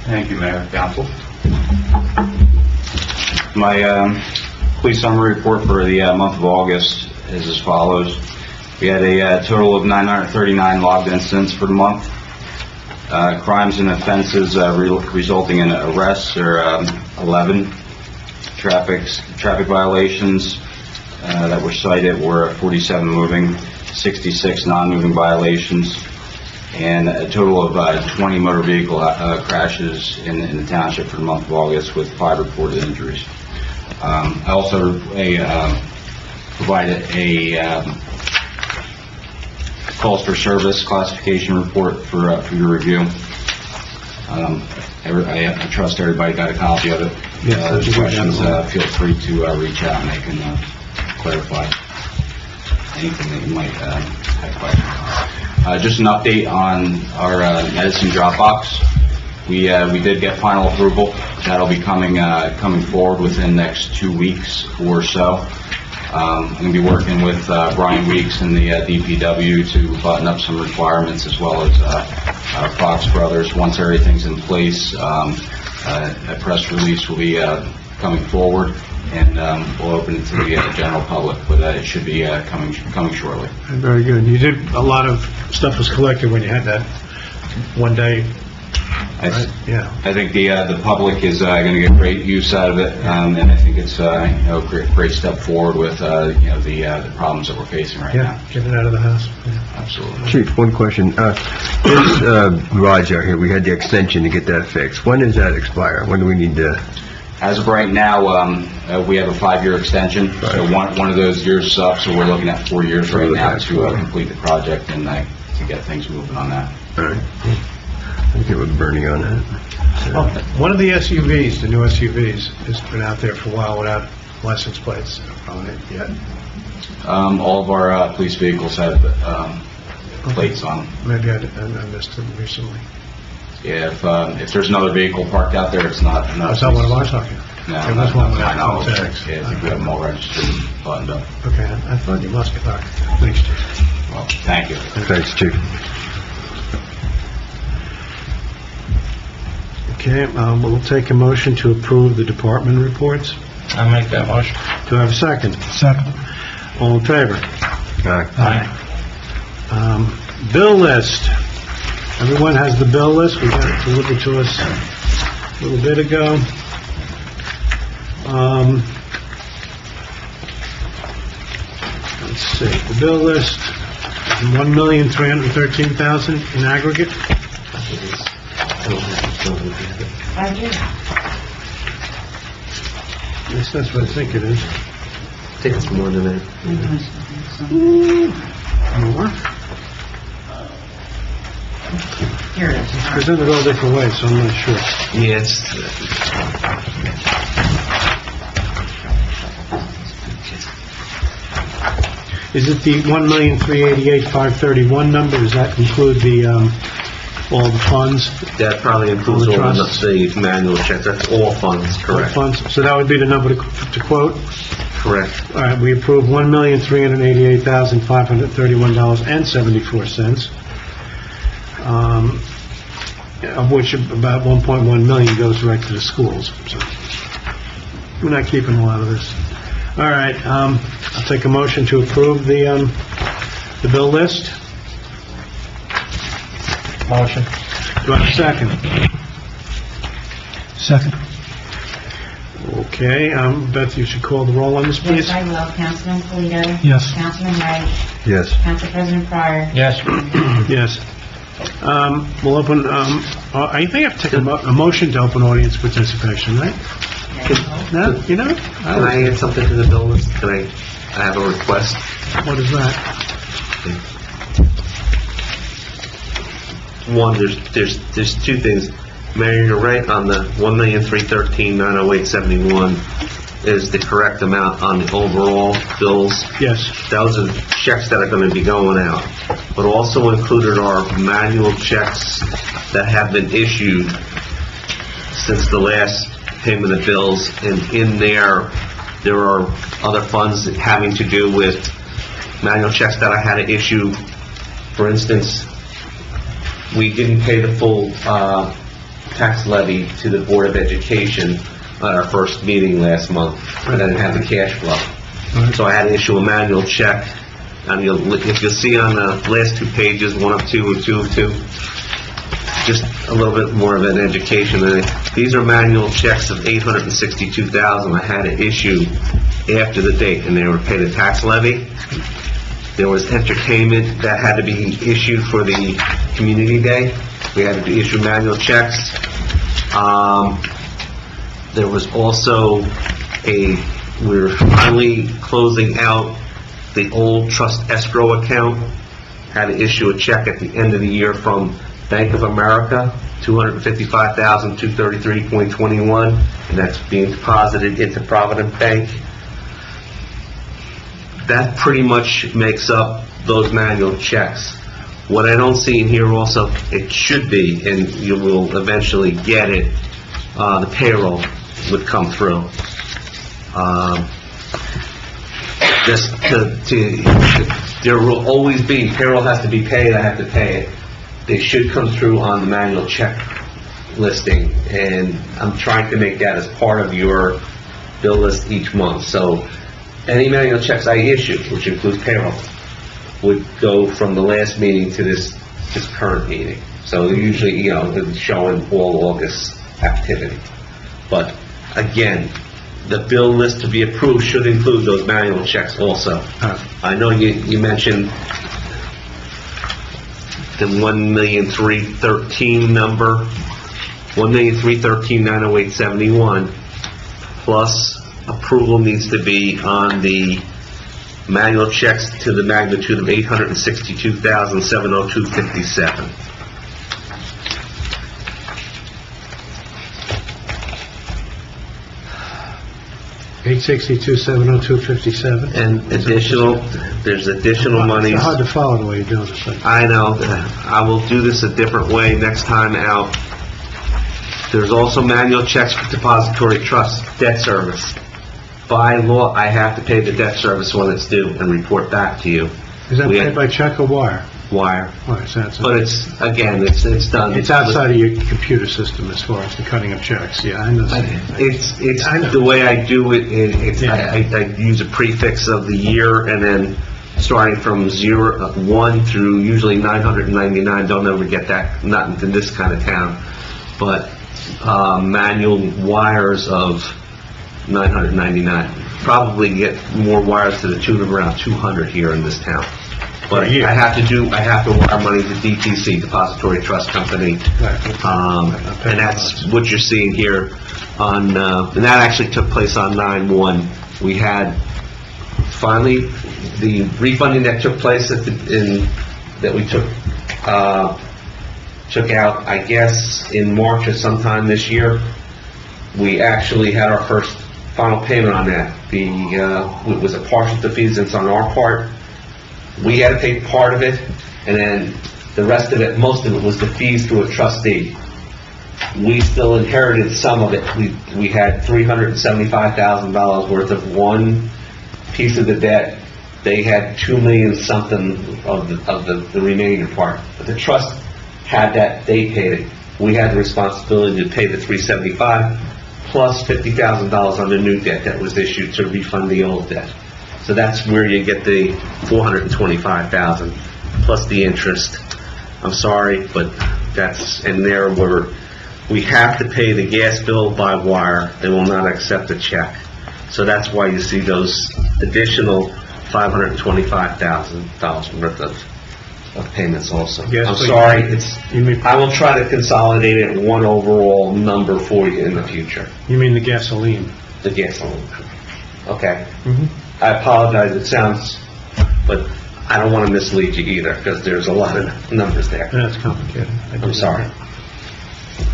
Thank you, Mayor, Council. My police summary report for the month of August is as follows. We had a total of 939 logged incidents for the month. Crimes and offenses resulting in arrests are 11. Traffic violations that were cited were 47 moving, 66 non-moving violations, and a total of 20 motor vehicle crashes in the township for the month of August, with 5 reported injuries. I also provided a calls for service classification report for your review. I trust everybody got a copy of it. If questions, feel free to reach out and I can clarify anything that you might have questions on. Just an update on our medicine drop box. We did get final approval. That'll be coming forward within the next 2 weeks or so. I'm going to be working with Brian Weeks and the DPW to button up some requirements, as well as Fox Brothers. Once everything's in place, a press release will be coming forward, and we'll open it to the general public, but it should be coming shortly. Very good. You did, a lot of stuff was collected when you had that one day. Yeah. I think the public is going to get great use out of it, and I think it's a great step forward with the problems that we're facing right now. Yeah, get it out of the house. Yeah. Absolutely. Chief, one question. This garage out here, we had the extension to get that fixed. When does that expire? When do we need to? As of right now, we have a 5-year extension. Right. So one of those years is up, so we're looking at 4 years right now to complete the project and to get things moving on that. All right. I think it was burning on that. So. Well, one of the SUVs, the new SUVs, has been out there for a while without license plates on it yet. All of our police vehicles have plates on them. Maybe I missed them recently. Yeah, if there's another vehicle parked out there, it's not. It's not one of ours talking. No, it was one without contacts. Yeah, I think we have them all registered and buttoned up. Okay, I thought you must have. Thanks, Chief. Well, thank you. Thanks, Chief. Okay, we'll take a motion to approve the department reports. I'll make that motion. Do I have a second? Second. All in favor? Aye. Bill list. Everyone has the bill list. We got it delivered to us a little bit ago. Let's see, the bill list, $1,313,000 in aggregate. I do. Yes, that's what I think it is. I think it's more than that. More? Here it is. It's presented all different ways, so I'm not sure. Yes. Is it the $1,388,531 number? Does that include the, all the funds? That probably includes All the all trusts? the manual checks. That's all funds, All correct? funds? So that would be the number to quote? Correct. All right, we approve $1,388,531.74, of which about 1.1 million goes right to the schools. So we're not keeping a lot of this. All right, I'll take a motion to approve the bill list. Motion. Do I have a second? Second. Okay, Beth, you should call the roll on this, please. Yes, I will. Councilman Polito? Yes. Councilman Wright? Yes. Council President Pryor? Yes. Yes. We'll open, I think I have to take a motion to open audience participation, right? No, you know? Can I add something to the bill list? Can I have a request? What is that? One, there's two things. Mayor, you're right on the $1,313,908.71 is the correct amount on the overall bills. Yes. Those are checks that are going to be going out, but also included are manual checks that have been issued since the last payment of bills, and in there are other funds having to do with manual checks that I had to issue. For instance, we didn't pay the full tax levy to the Board of Education at our first meeting last month, and I didn't have the cash flow. So I had to issue a manual check, and if you'll see on the last 2 pages, 1 of 2 and 2 of 2, just a little bit more of an education. These are manual checks of $862,000 I had to issue after the date, and they were paid a tax levy. There was entertainment that had to be issued for the community day. We had to issue manual checks. There was also we were finally closing out the old trust escrow account. Had to issue a check at the end of the year from Bank of America, $255,233.21, and that's being deposited into Provident Bank. That pretty much makes up those manual checks. What I don't see in here also, it should be, and you will eventually get it, the payroll would come through. There will always be, payroll has to be paid, I have to pay it. They should come through on the manual check listing, and I'm trying to make that as part of your bill list each month. So any manual checks I issue, which includes payroll, would go from the last meeting to this current meeting. So usually, it's showing all August activity. But again, the bill list to be approved should include those manual checks also. I know you mentioned the $1,313,000 number, $1,313,908.71, plus approval needs to be on the manual checks to the magnitude of $862,702.57. $862,702.57. And there's additional monies. It's hard to follow the way you're doing this thing. I know. I will do this a different way next time out. There's also manual checks for depository trust debt service. By law, I have to pay the debt service when it's due and report back to you. Is that paid by check or wire? Wire. Wire, so that's But it's done. It's outside of your computer system as far as the cutting of checks. Yeah, I know. It's the way I do it. I use a prefix of the year, and then starting from 1 through usually 999. Don't ever get that, not in this kind of town. But manual wires of 999. Probably get more wires to the tune of around 200 here in this town. But I have to wire money to DTC, Depository Trust Company, and that's what you're seeing here on, and that actually took place on 9/1. We had finally the refunding that took place that we took out, I guess, in March or sometime this year. We actually had our first final payment on that. It was a partial defeasance on our part. We had to pay part of it, and then the rest of it, most of it, was defeased through a trustee. We still inherited some of it. We had $375,000 worth of one piece of the debt. They had $2 million something of the remaining part. But the trust had that, they paid it. We had the responsibility to pay the $375,000 plus $50,000 on the new debt that was issued to refund the old debt. So that's where you get the $425,000 plus the interest. I'm sorry, but that's in there where we have to pay the gas bill by wire. They will not accept a check. So that's why you see those additional $525,000 worth of payments also. Yes, I'm please. sorry, I will try to consolidate it in one overall number for you in the future. You mean the gasoline? The gasoline. Okay. I apologize, it sounds, but I don't want to mislead you either, because there's a lot of numbers there. That's complicated. I'm sorry.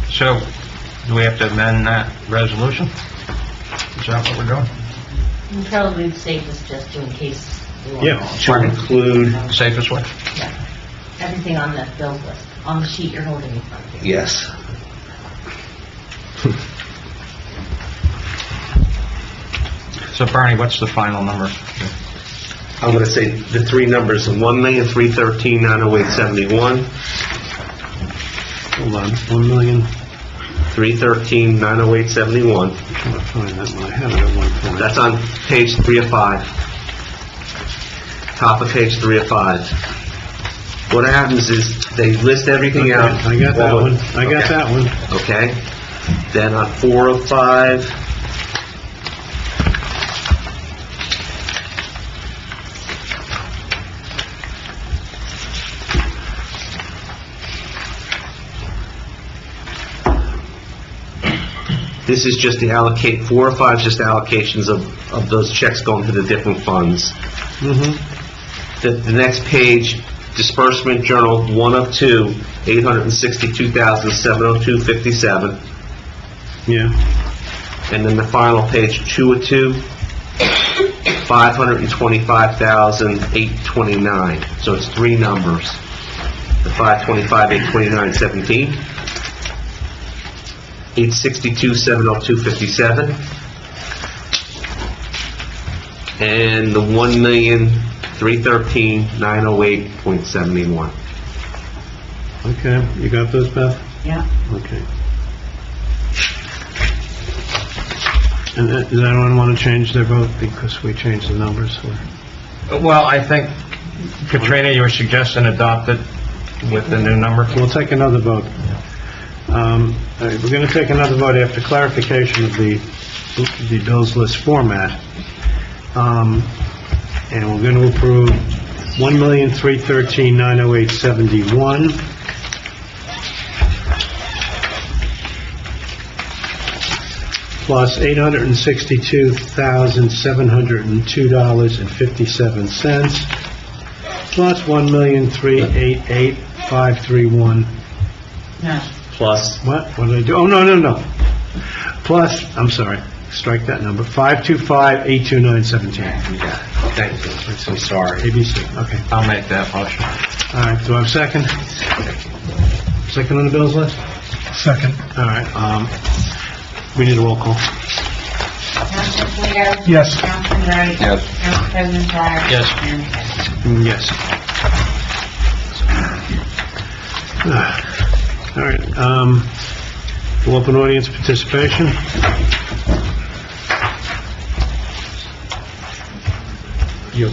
So, do we have to amend that resolution? Is that what we're doing? Probably the safest, just in case we want To include, Safest way? everything on the bills list, on the sheet you're holding in front of you. yes. So Bernie, what's the final number? I'm going to say the three numbers, $1,313,908.71. Hold on, 1 million. 313-908-71. I'm trying to find that one. I had it at one point. That's on page 3 of 5. Top of page 3 of 5. What happens is they list everything Okay, out. I got that one. I got that one. Okay. Then on 4 of 5, this is just to allocate, 4 or 5 is just allocations of those checks going to the different funds. Mm-hmm. The next page, disbursement journal 1 of 2, $862,702.57. Yeah. And then the final page, 2 of 2, $525,829. So it's 3 numbers. The 525,829.17, 862,702.57, and the 1,313,908.71. Okay, you got those, Beth? Yeah. Okay. And does anyone want to change their vote because we changed the numbers? Or? Well, I think, Katrina, you were suggesting adopt it with the new number? We'll take another vote. All right, we're going to take another vote after clarification of the bills list format. And we're going to approve $1,313,908.71. Plus $862,702.57, plus $1,388,531. No. Plus, What? What did I do? Oh, no. Plus, I'm sorry, strike that number, 525,829.17. thank you. I'm sorry. ABC, okay. I'll make that motion. All right, do I have a second? Second on the bills list? Second. All right, we need a roll call. Councilman Polito? Yes. Councilman Wright? Yes. Council President Dyer? Yes. Mayor Kimball? Yes. All right, we'll open audience participation. You.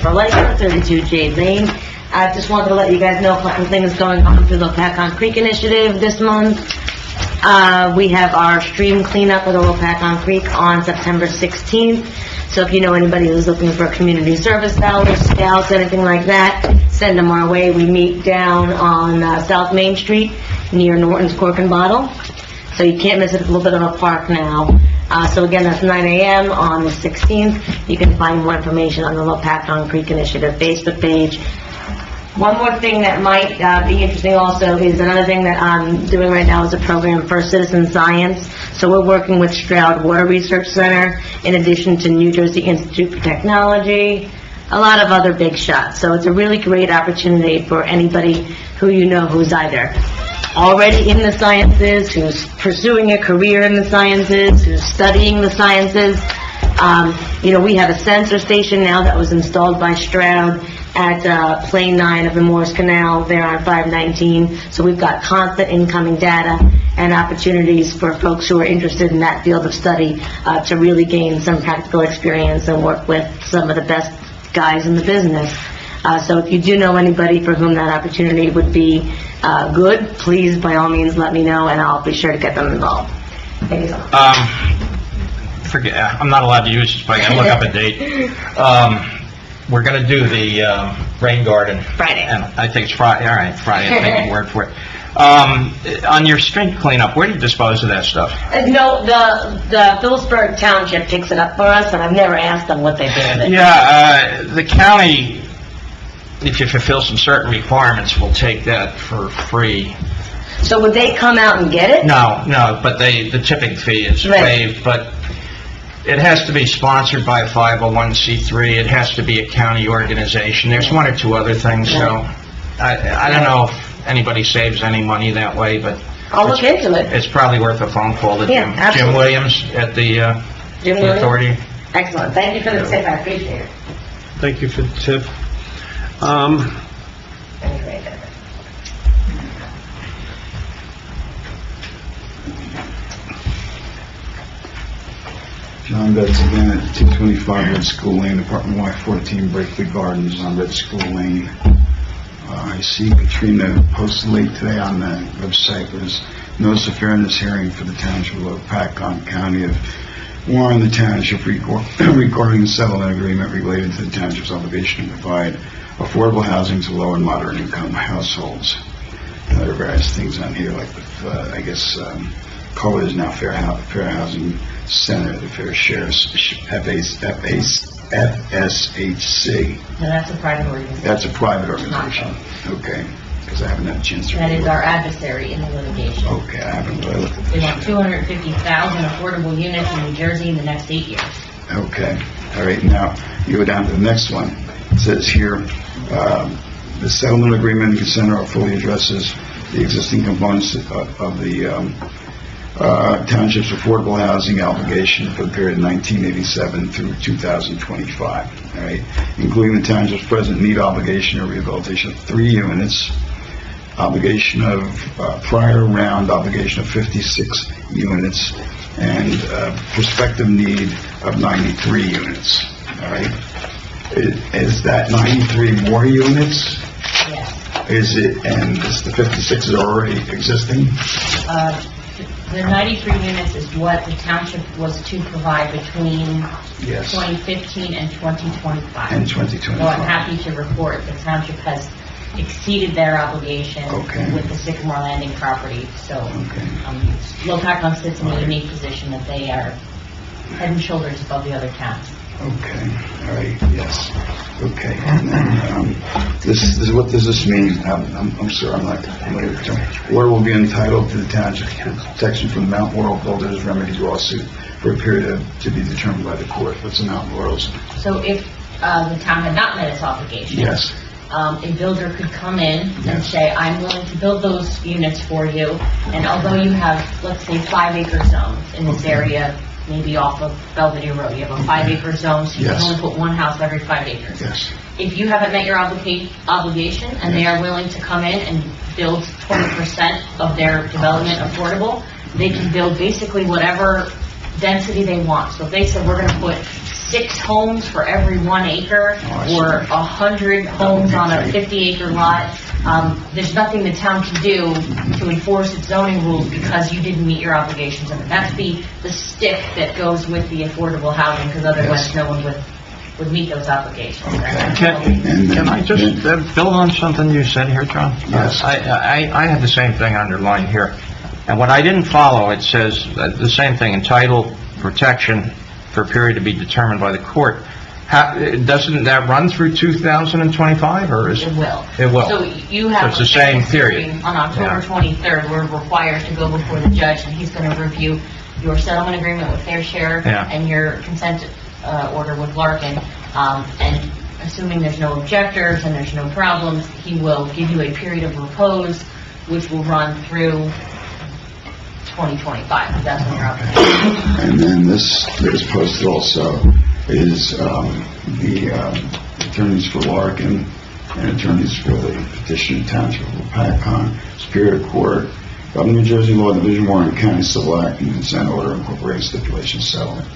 For license 32 Jade Lane. I just wanted to let you guys know a couple things going on through the Lopatcong Creek Initiative this month. We have our stream cleanup of the Lopatcong Creek on September 16th. So if you know anybody who's looking for community service dollars, scouts, anything like that, send them our way. We meet down on South Main Street near Norton's Cork and Bottle. So you can't miss it. It's a little bit of a park now. So again, that's 9 a.m. on the 16th. You can find more information on the Lopatcong Creek Initiative Facebook page. One more thing that might be interesting also is another thing that I'm doing right now is a program for citizen science. So we're working with Stroud Water Research Center in addition to New Jersey Institute for Technology, a lot of other big shots. So it's a really great opportunity for anybody who you know who's either already in the sciences, who's pursuing a career in the sciences, who's studying the sciences. We have a sensor station now that was installed by Stroud at Plane 9 of the Morris Canal there on 519. So we've got constant incoming data and opportunities for folks who are interested in that field of study to really gain some practical experience and work with some of the best guys in the business. So if you do know anybody for whom that opportunity would be good, please, by all means, let me know, and I'll be sure to get them involved. Thank you so much. I'm not allowed to use this, but I can look up a date. We're going to do the rain garden. Friday. And I think it's Friday. All right, Friday. I'll take your word for it. On your street cleanup, where do you dispose of that stuff? No, the Phillipsburg Township picks it up for us, and I've never asked them what they do with it. Yeah, the county, if you fulfill some certain requirements, will take that for free. So would they come out and get it? No, but the tipping fee is waived, but it has to be sponsored by a 501c3. It has to be a county organization. There's one or two other things, so I don't know if anybody saves any money that way, but I'll look into it. it's probably worth a phone call to Yeah, Jim absolutely. Williams at the authority. Excellent. Thank you for the tip. I appreciate it. Thank you for the tip. John Betts again at 225 Red School Lane, Apartment Y14, Breakley Gardens on Red School Lane. I see Katrina posted late today on the website. There's notice of fairness hearing for the Township of Lopatcong, County of Warren, the Township, regarding the settlement agreement related to the Township's obligation to provide affordable housing to low and moderate income households. There are various things on here, like COLA is now Fair Housing Center, the Fair Share FSHC. No, that's a private organization. That's a private organization. Okay, because I haven't had a chance to. That is our adversary in the litigation. Okay, I haven't really looked at They this. want 250,000 affordable units in New Jersey in the next 8 years. Okay, all right, now, you go down to the next one. It says here, the settlement agreement and consent order fully addresses the existing components of the Township's affordable housing obligation for the period 1987 through 2025, all right, including the Township's present need obligation or rehabilitation of 3 units, obligation of prior round obligation of 56 units, and prospective need of 93 units, all right? Is that 93 more units? Yes. Is it, and is the 56 is already existing? The 93 units is what the township was to provide between Yes. 2015 and 2025. And 2025. So I'm happy to report the township has exceeded their obligation Okay. with the Sycamore Landing property. So Okay. Lopatcong sits in a unique position that they are head and shoulders above the other towns. Okay, all right, yes, okay. And then, what does this mean? I'm sorry, I'm not familiar with the term. Order will be entitled to the township protection from the Mount Laurel Builders Remedy lawsuit for a period to be determined by the court. What's the Mount Laurel's? So if the town had not met its obligation, Yes, a builder could come in and Yes. say, I'm willing to build those units for you, and although you have, let's say, 5-acre zones in this area, maybe off of Belvedere Road, you have a 5-acre zone, so you can Yes. only put one house every 5 acres. yes, If you haven't met your obligation, and they are willing to come in and build 20% of their development affordable, they can build basically whatever density they want. So if they said, we're gonna put 6 homes for every 1 acre, Oh, I see. or 100 homes on a 50-acre lot, there's nothing the town can do to enforce its zoning rules because you didn't meet your obligations. And that's the stick that goes with the affordable housing, because otherwise Yes. no one would meet those obligations. Can I just build on something you said here, John? Yes. I had the same thing underlined here. And what I didn't follow, it says the same thing, entitled protection for a period to be determined by the court. Doesn't that run through 2025, or is... It will. It will. So you have... So it's the same period. On October 23rd, we're required to go before the judge, and he's going to review your settlement agreement with Fair Share Yeah. and your consent order with Larkin, and assuming there's no objectors and there's no problems, he will give you a period of repose, which will run through 2025. That's when you're up. and then this that is posted also is the attorneys for Larkin and attorneys for the petition Township of Lopatcong, Superior Court, Governor New Jersey Law Division, Warren County Civil Act, and Consent Order Incorporated Stipulation Settlement.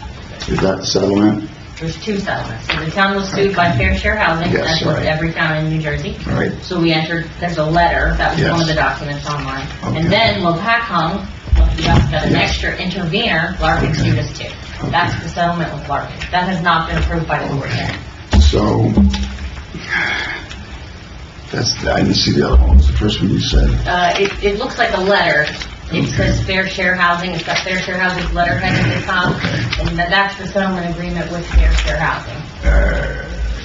Is that the settlement? There's 2 settlements. So the town was sued by Fair Share Housing, Yes, that's with right. every town in New Jersey. All right, So we entered, there's a letter, that was Yes. one of the documents online. Okay. And then Lopatcong, lucky us, got an Yes. extra intervener, Larkin sued us too. That's the settlement with Larkin. That has not been approved by the court yet. so, I didn't see the other one. What was the first one you said? It looks like a letter. It says Fair Share Housing, it's got Fair Share Housing's letterhead at the top, and that's the settlement agreement with Fair Share Housing.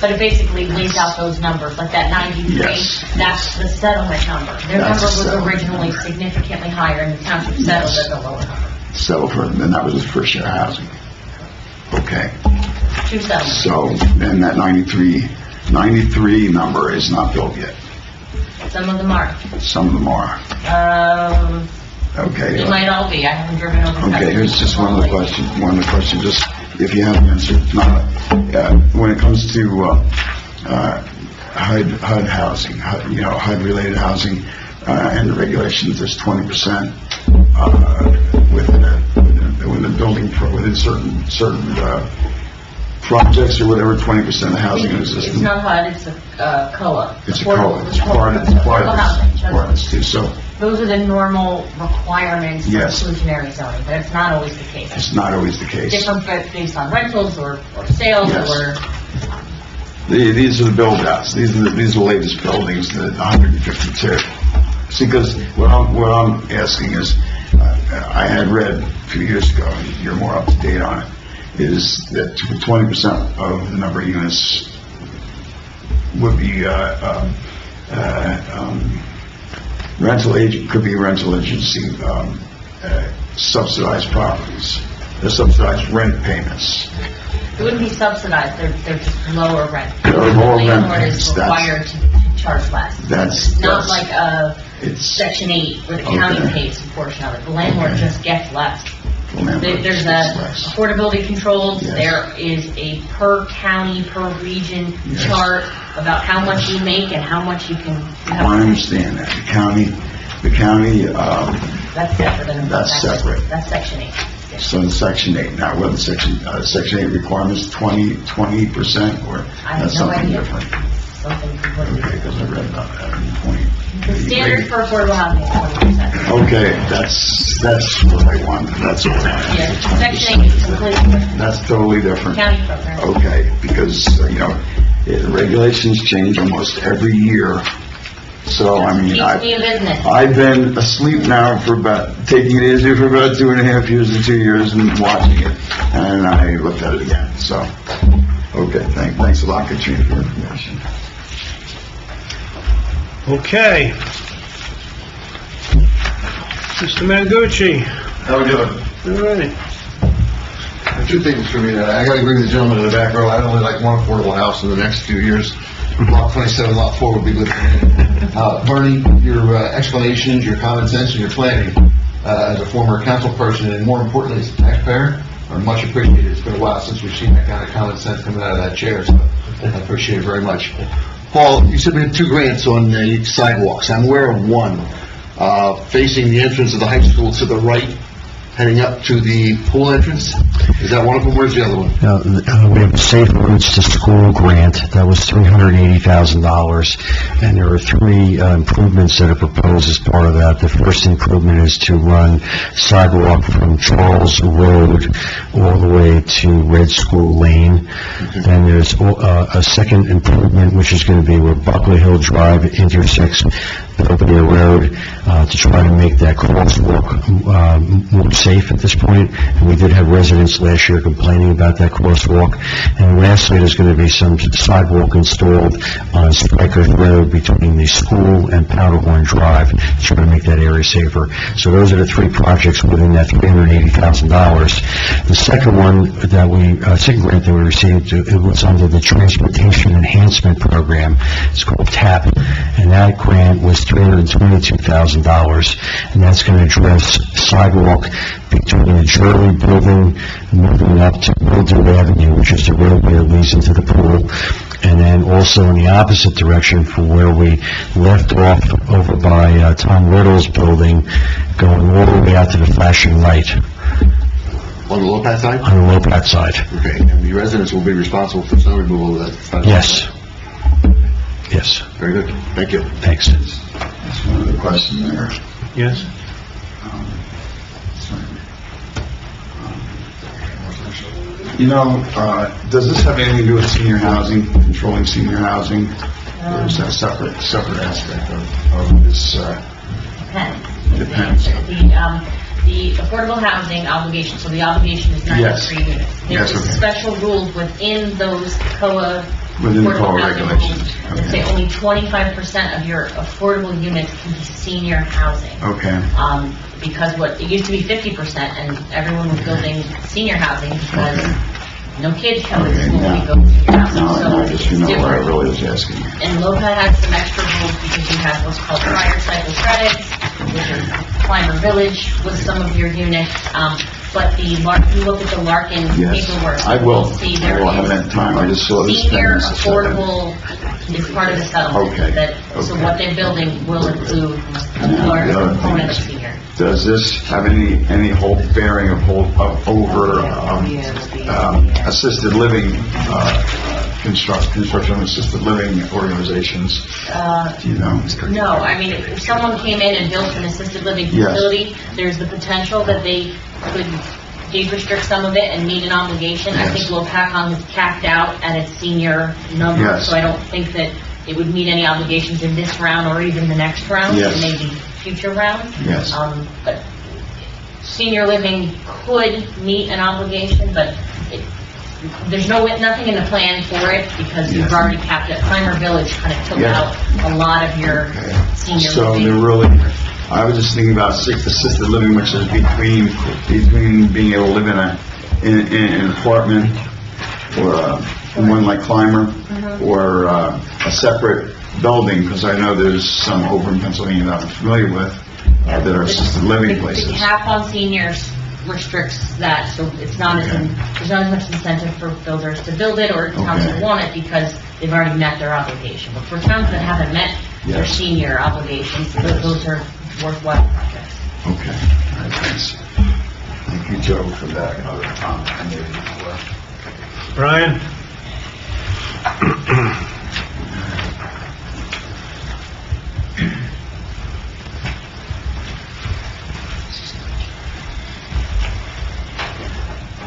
But it basically lays out those numbers, like that 93, Yes. that's the settlement number. Their That's number the was settlement originally number. significantly higher, and the township settled Yes. at the lower number. Settle for, and that was his first share housing. Okay, 2 settlements. so then that 93 number is not built yet. Some of them are. Some of them are. Okay. It might all be, I haven't driven over. Okay, here's just one of the questions, just if you have an answer, if not, when it comes to HUD housing, HUD-related housing, and the regulations, there's 20% within the building, within certain projects or whatever, 20% of housing in It's existence. not HUD, it's a COA. It's a COLA, it's part of this too, so Those are the normal requirements for Yes. exclusionary zoning, but it's not always the case. it's not always the case. Different based on rentals or sales Yes. or... These are the build-outs, these are the latest buildings, the 152. See, because what I'm asking is, I had read a few years ago, and you're more up to date on it, is that 20% of the number of units would be could be rental agency subsidized properties, the subsidized rent payments. It wouldn't be subsidized, they're just lower rent. They're lower The rent landlord payments, is required to charge less. That's Not like a it's Section 8 where the county Okay. pays a portion of it. The landlord just gets less. the landlord There's gets a less. affordability controls, Yes. there is a per county, per region Yes. chart about how much you make and how much you can... I understand that. The county, That's separate. than- That's separate. That's Section 8. so in Section 8, now whether Section 8 requirements 20% or I have that's no something idea. different. Something completely Okay, because I read about that in 20. The standard for affordable housing is 20%. Okay, that's what I want, that's what I want. Yeah, Section 8 is completely different. That's totally different. County program. Okay, because, regulations change almost every year. So, I mean, Keeps me in business. I've been asleep now taking it easy for about 2.5 years to 2 years and watching it, and I looked at it again, so, okay, thanks a lot, Katrina, for your information. Okay. Mr. Mangucci. How we doing? All right. Two things for me. I gotta agree with the gentleman in the back row. I'd only like one affordable house in the next few years. Block 27, Lot 4 would be good for me. Bernie, your explanations, your common sense, and your planning, as a former council person, and more importantly, as a taxpayer, are much appreciated. It's been a while since we've seen that kind of common sense coming out of that chair, so I appreciate it very much. Paul, you said we have 2 grants on the sidewalks. I'm aware of one, facing the entrance of the high school to the right, heading up to the pool entrance. Is that one of them? Where's the other one? We have a Safe Routes to School grant, that was $380,000, and there are 3 improvements that are proposed as part of that. The first improvement is to run sidewalk from Charles Road all the way to Red School Lane. Then there's a second improvement, which is going to be where Buckley Hill Drive intersects Belvedere Road, to try to make that crosswalk more safe at this point. And we did have residents last year complaining about that crosswalk. And lastly, there's going to be some sidewalk installed on Strikers Road between the school and Powderhorn Drive to try to make that area safer. So those are the 3 projects within that $380,000. The second one second grant that we received, it was under the Transportation Enhancement Program. It's called TAP, and that grant was $322,000, and that's going to address sidewalk between the Jewelry Building moving up to Mildew Avenue, which is the roadway that leads into the pool, and then also in the opposite direction from where we left off over by Tom Riddle's building, going all the way out to the flashing light. On the Lopat side? On the Lopat side. Okay, and the residents will be responsible for snow removal of that? Yes. Yes. Very good. Thank you. Thanks. That's one other question there. Yes? Does this have anything to do with senior housing, controlling senior housing? Or is that a separate aspect of this? Depends. The affordable housing obligation, so the obligation is 93 units. Yes, There's okay. special rules within those COA Within the COA affordable housing regulations. rules that say only 25% of your affordable units can be senior housing. Okay. Because it used to be 50%, and everyone was building senior housing because no kids come to Okay, school yeah. when we build senior housing. No, So I just, it's what I different. really was asking. And Lopat has some extra rules because you have what's called prior cycle credits, which is Climber Village with some of your units. But if you look at the Larkin Yes, paperwork, I will. you'll see I there will have is that time. I just saw this. senior 10 minutes ago. affordable is part of the settlement. Okay, So okay. what they're building will include a And the other component of things. senior. does this have any bearing over assisted living, construction of assisted living organizations? Do you know? No, I mean, if someone came in and built an assisted living Yes. facility, there's the potential that they could deed restrict some of it and meet an obligation. I think Lopatcong is capped out at its senior number, Yes. so I don't think that it would meet any obligations in this round or even the next round, Yes. maybe future rounds. Yes. But senior living could meet an obligation, but there's nothing in the plan for it because you've already capped it. Clymer Village kind of took out a lot of your senior So living. they're really, I was just thinking about assisted living, which is between being able to live in an apartment or one like Clymer, or a separate building, because I know there's some over in Pennsylvania that I'm familiar with that are assisted living places. The cap on seniors restricts that, so it's not there's not as much incentive for builders to build it or towns that want it because they've already met their obligation. But for towns that haven't met their senior obligations, those are worthwhile projects. Okay, all right, thanks. Thank you, Joe, for that. Brian?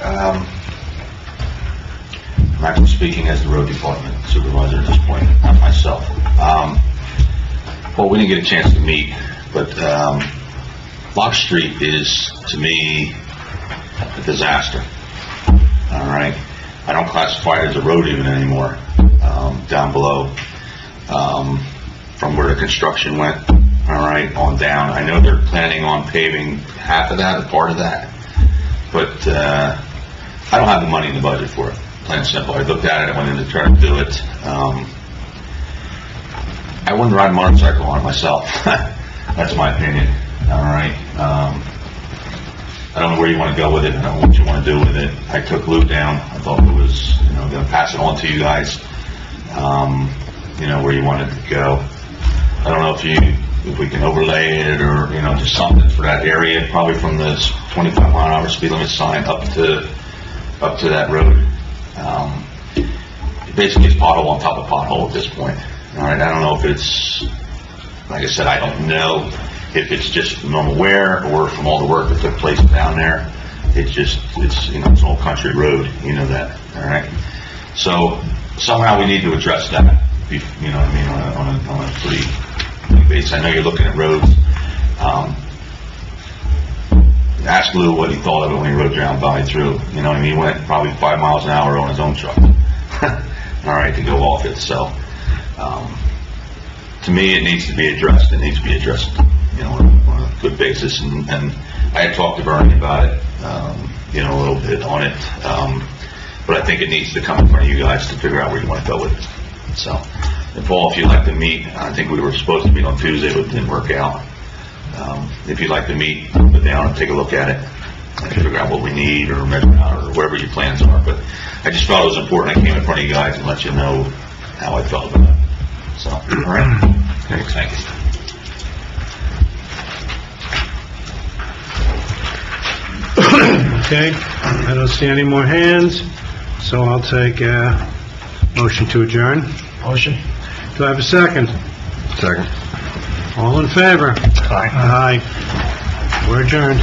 I'm actually speaking as the road department supervisor at this point, not myself. Well, we didn't get a chance to meet, but Lock Street is, to me, a disaster. All right? I don't classify it as a road even anymore, down below, from where the construction went, all right, on down. I know they're planning on paving half of that, or part of that, but I don't have the money in the budget for it, plain and simple. I looked at it, I went in to try to do it. I wouldn't ride a motorcycle on it myself. That's my opinion, all right? I don't know where you want to go with it. I don't know what you want to do with it. I took Lou down. I thought it was, going to pass it on to you guys, where you wanted to go. I don't know if we can overlay it or, just something for that area, probably from the 25-mile-an-hour speed limit sign up to that road. Basically, it's pothole on top of pothole at this point. All right, I don't know if it's, like I said, I don't know if it's just normal wear or from all the work that took place down there. It's an old country road, that, all right? So somehow we need to address that, on a pretty big basis. I know you're looking at roads. Ask Lou what he thought of it when he rode down Valley through. He went probably 5 miles an hour on his own truck, all right, to go off it. So, to me, it needs to be addressed. It needs to be addressed, on a good basis. And I had talked to Bernie about it, a little bit on it. But I think it needs to come in front of you guys to figure out where you want to go with it. So, and Paul, if you'd like to meet, I think we were supposed to meet on Tuesday, but it didn't work out. If you'd like to meet, put down and take a look at it and figure out what we need or measure out or whatever your plans are. But I just thought it was important I came in front of you guys and let you know how I felt about it. So, all right. Thanks. Thank you. Okay, I don't see any more hands, so I'll take a motion to adjourn. Motion. Do I have a second? Second. All in favor? Aye. Aye. We're adjourned.